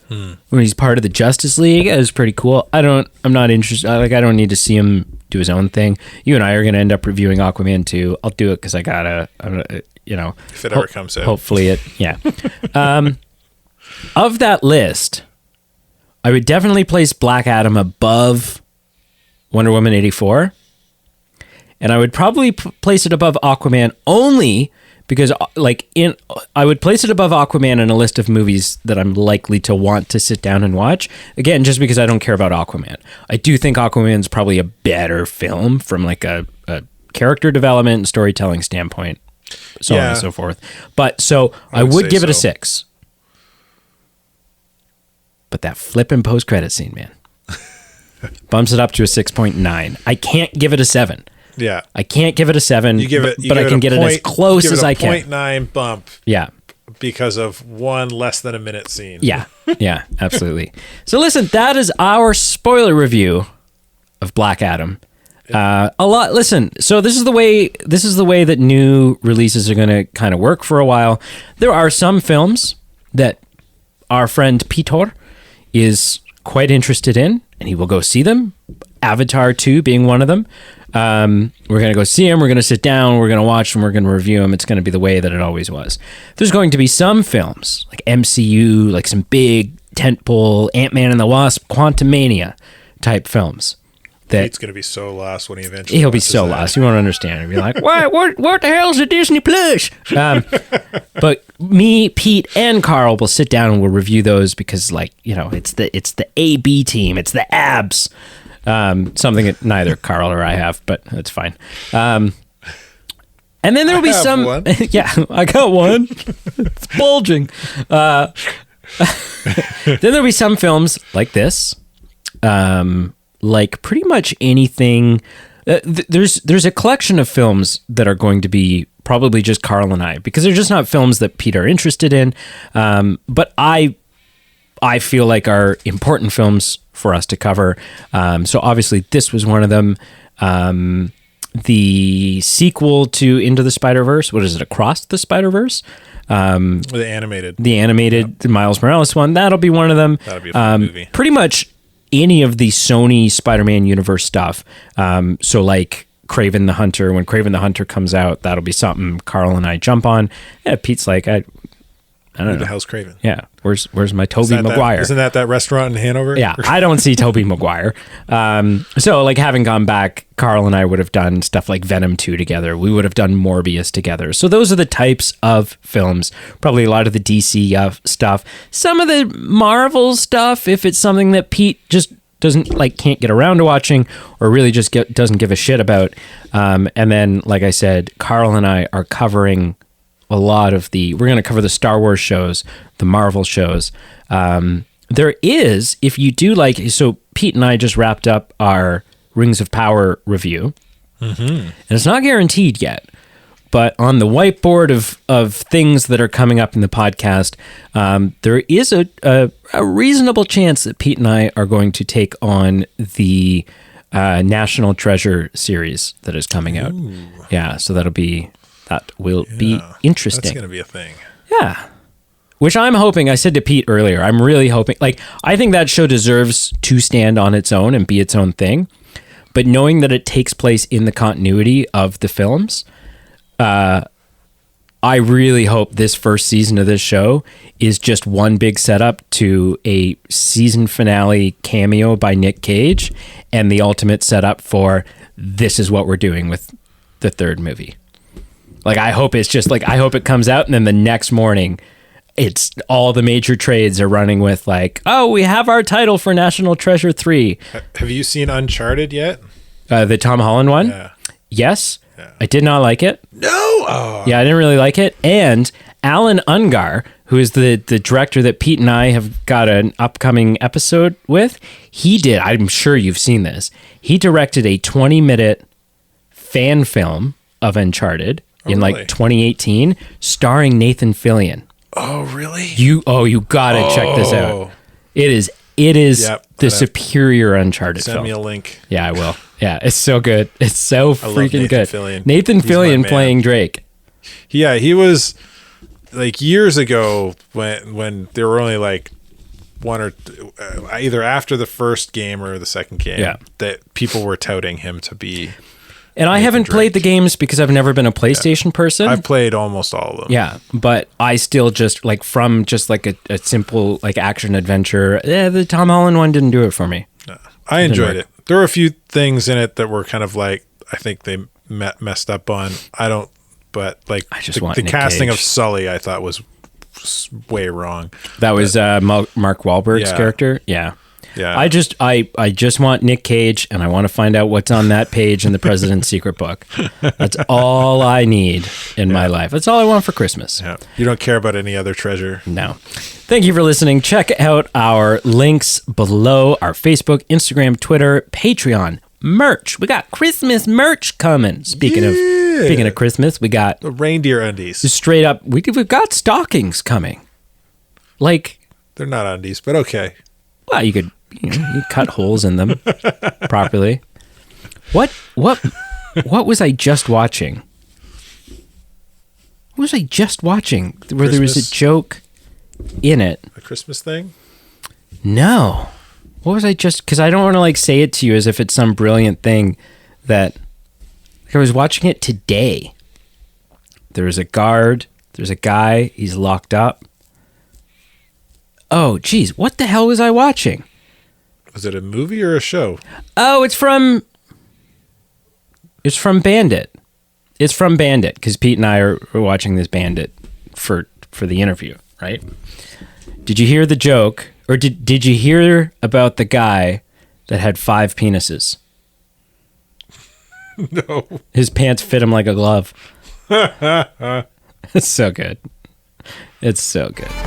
When he's part of the Justice League, it was pretty cool. I'm not interested. I don't need to see him do his own thing. You and I are going to end up reviewing Aquaman 2. I'll do it because I gotta, if it ever comes out. Hopefully yeah. Of that list, I would definitely place Black Adam above Wonder Woman 84. And I would probably place it above Aquaman only because I would place it above Aquaman in a list of movies that I'm likely to want to sit down and watch. Again, just because I don't care about Aquaman. I do think Aquaman's probably a better film from like a character development and storytelling standpoint, so on and so forth. But so I would give it a 6. But that flipping post-credit scene, man, bumps it up to a 6.9. I can't give it a 7. Yeah, I can't give it a 7. But I can get it as close as I can. 0.9 bump. Yeah, because of one less than a minute scene. Yeah, absolutely. So listen, that is our spoiler review of Black Adam. Listen, so this is the way that new releases are going to kind of work for a while. There are some films that our friend Peter is quite interested in, and he will go see them. Avatar 2 being one of them. We're going to go see them. We're going to sit down. We're going to watch them. We're going to review them. It's going to be the way that it always was. There's going to be some films like MCU, like some big tentpole Ant-Man and the Wasp, Quantumania type films. Pete's going to be so lost when he'll be so lost. You won't understand. He'll be like, what the hell is a Disney Plus? But me, Pete, and Carl will sit down and we'll review those because, it's the AB team. It's the abs. Something that neither Carl or I have, but that's fine. And then there will be have some. one. Yeah, I got one. It's bulging. Then there'll be some films like this, like pretty much anything. There's a collection of films that are going to be probably just Carl and I, because they're just not films that Pete are interested in. But I feel like are important films for us to cover. So obviously this was one of them. The sequel to Into the Spider-Verse, what is it, Across the Spider-Verse? The animated. The Miles Morales one, that'll be one of them. That'll be a fun movie. Pretty much any of the Sony Spider-Man universe stuff. So like Kraven the Hunter, when Kraven the Hunter comes out, that'll be something Carl and I jump on. Yeah, Pete's like, I don't know. The hell's Kraven? Yeah, where's my Tobey Maguire? Isn't that restaurant in Hanover? Yeah, I don't see Tobey Maguire. So like having gone back, Carl and I would have done stuff like Venom 2 together. We would have done Morbius together. So those are the types of films. Probably a lot of the DC stuff. Some of the Marvel stuff, if it's something that Pete just can't get around to watching or really just doesn't give a shit about. And then, like I said, Carl and I are covering a lot of we're going to cover the Star Wars shows, the Marvel shows. There is, if you do like, so Pete and I just wrapped up our Rings of Power review, and it's not guaranteed yet, but on the whiteboard of things that are coming up in the podcast, there is a reasonable chance that Pete and I are going to take on the National Treasure series that is coming out. Ooh. Yeah, so that will be interesting. That's going to be a thing. Yeah. Which I'm hoping, I said to Pete earlier, I'm really hoping, like, I think that show deserves to stand on its own and be its own thing. But knowing that it takes place in the continuity of the films, I really hope this first season of this show is just one big setup to a season finale cameo by Nick Cage and the ultimate setup for this is what we're doing with the third movie. Like, I hope it's just like, I hope it comes out and then the next morning it's all the major trades are running with like, oh, we have our title for National Treasure 3. Have you seen Uncharted yet? The Tom Holland one? Yeah. Yes. Yeah. I did not like it. No. Oh. Yeah, I didn't really like it. And Alan Ungar, who is the director that Pete and I have got an upcoming episode with, I'm sure you've seen this. He directed a 20-minute fan film of Uncharted in like 2018, starring Nathan Fillion. Oh, really? You gotta check this out. It is the superior Uncharted film. Send me a link. Yeah, I will. Yeah, it's so good. It's so freaking good. Fillion. Nathan Fillion playing Drake. Yeah, he was like years ago when there were only like one or either after the first game or the second game that people were touting him to be. And I haven't played the games because I've never been a PlayStation person. I've played almost all of them. Yeah, but I still just like from just like a simple like action adventure. The Tom Holland one didn't do it for me. No, I enjoyed it. There were a few things in it that were kind of like I think they messed up on. But like the casting of Sully, I thought was way wrong. That was Mark Wahlberg's character. Yeah. Yeah. I just want Nick Cage, and I want to find out what's on that page in the President's Secret Book. That's all I need in my life. That's all I want for Christmas. Yeah. You don't care about any other treasure? No. Thank you for listening. Check out our links below, our Facebook, Instagram, Twitter, Patreon, merch. We got Christmas merch coming. Speaking of Christmas, we got the reindeer undies. Straight up, we've got stockings coming. Like, they're not undies, but okay. Well, you cut holes in them properly. What was I just watching? What was I just watching? Where there was a joke in it. A Christmas thing? No. What was I just... Because I don't want to like say it to you as if it's some brilliant thing that... I was watching it today. There was a guard. There's a guy. He's locked up. Oh, geez. What the hell was I watching? Was it a movie or a show? Oh, it's from Bandit. It's from Bandit because Pete and I are watching this Bandit for the interview, right? Did you hear the joke? Or did you hear about the guy that had 5 penises? No. His pants fit him like a glove. It's so good. It's so good.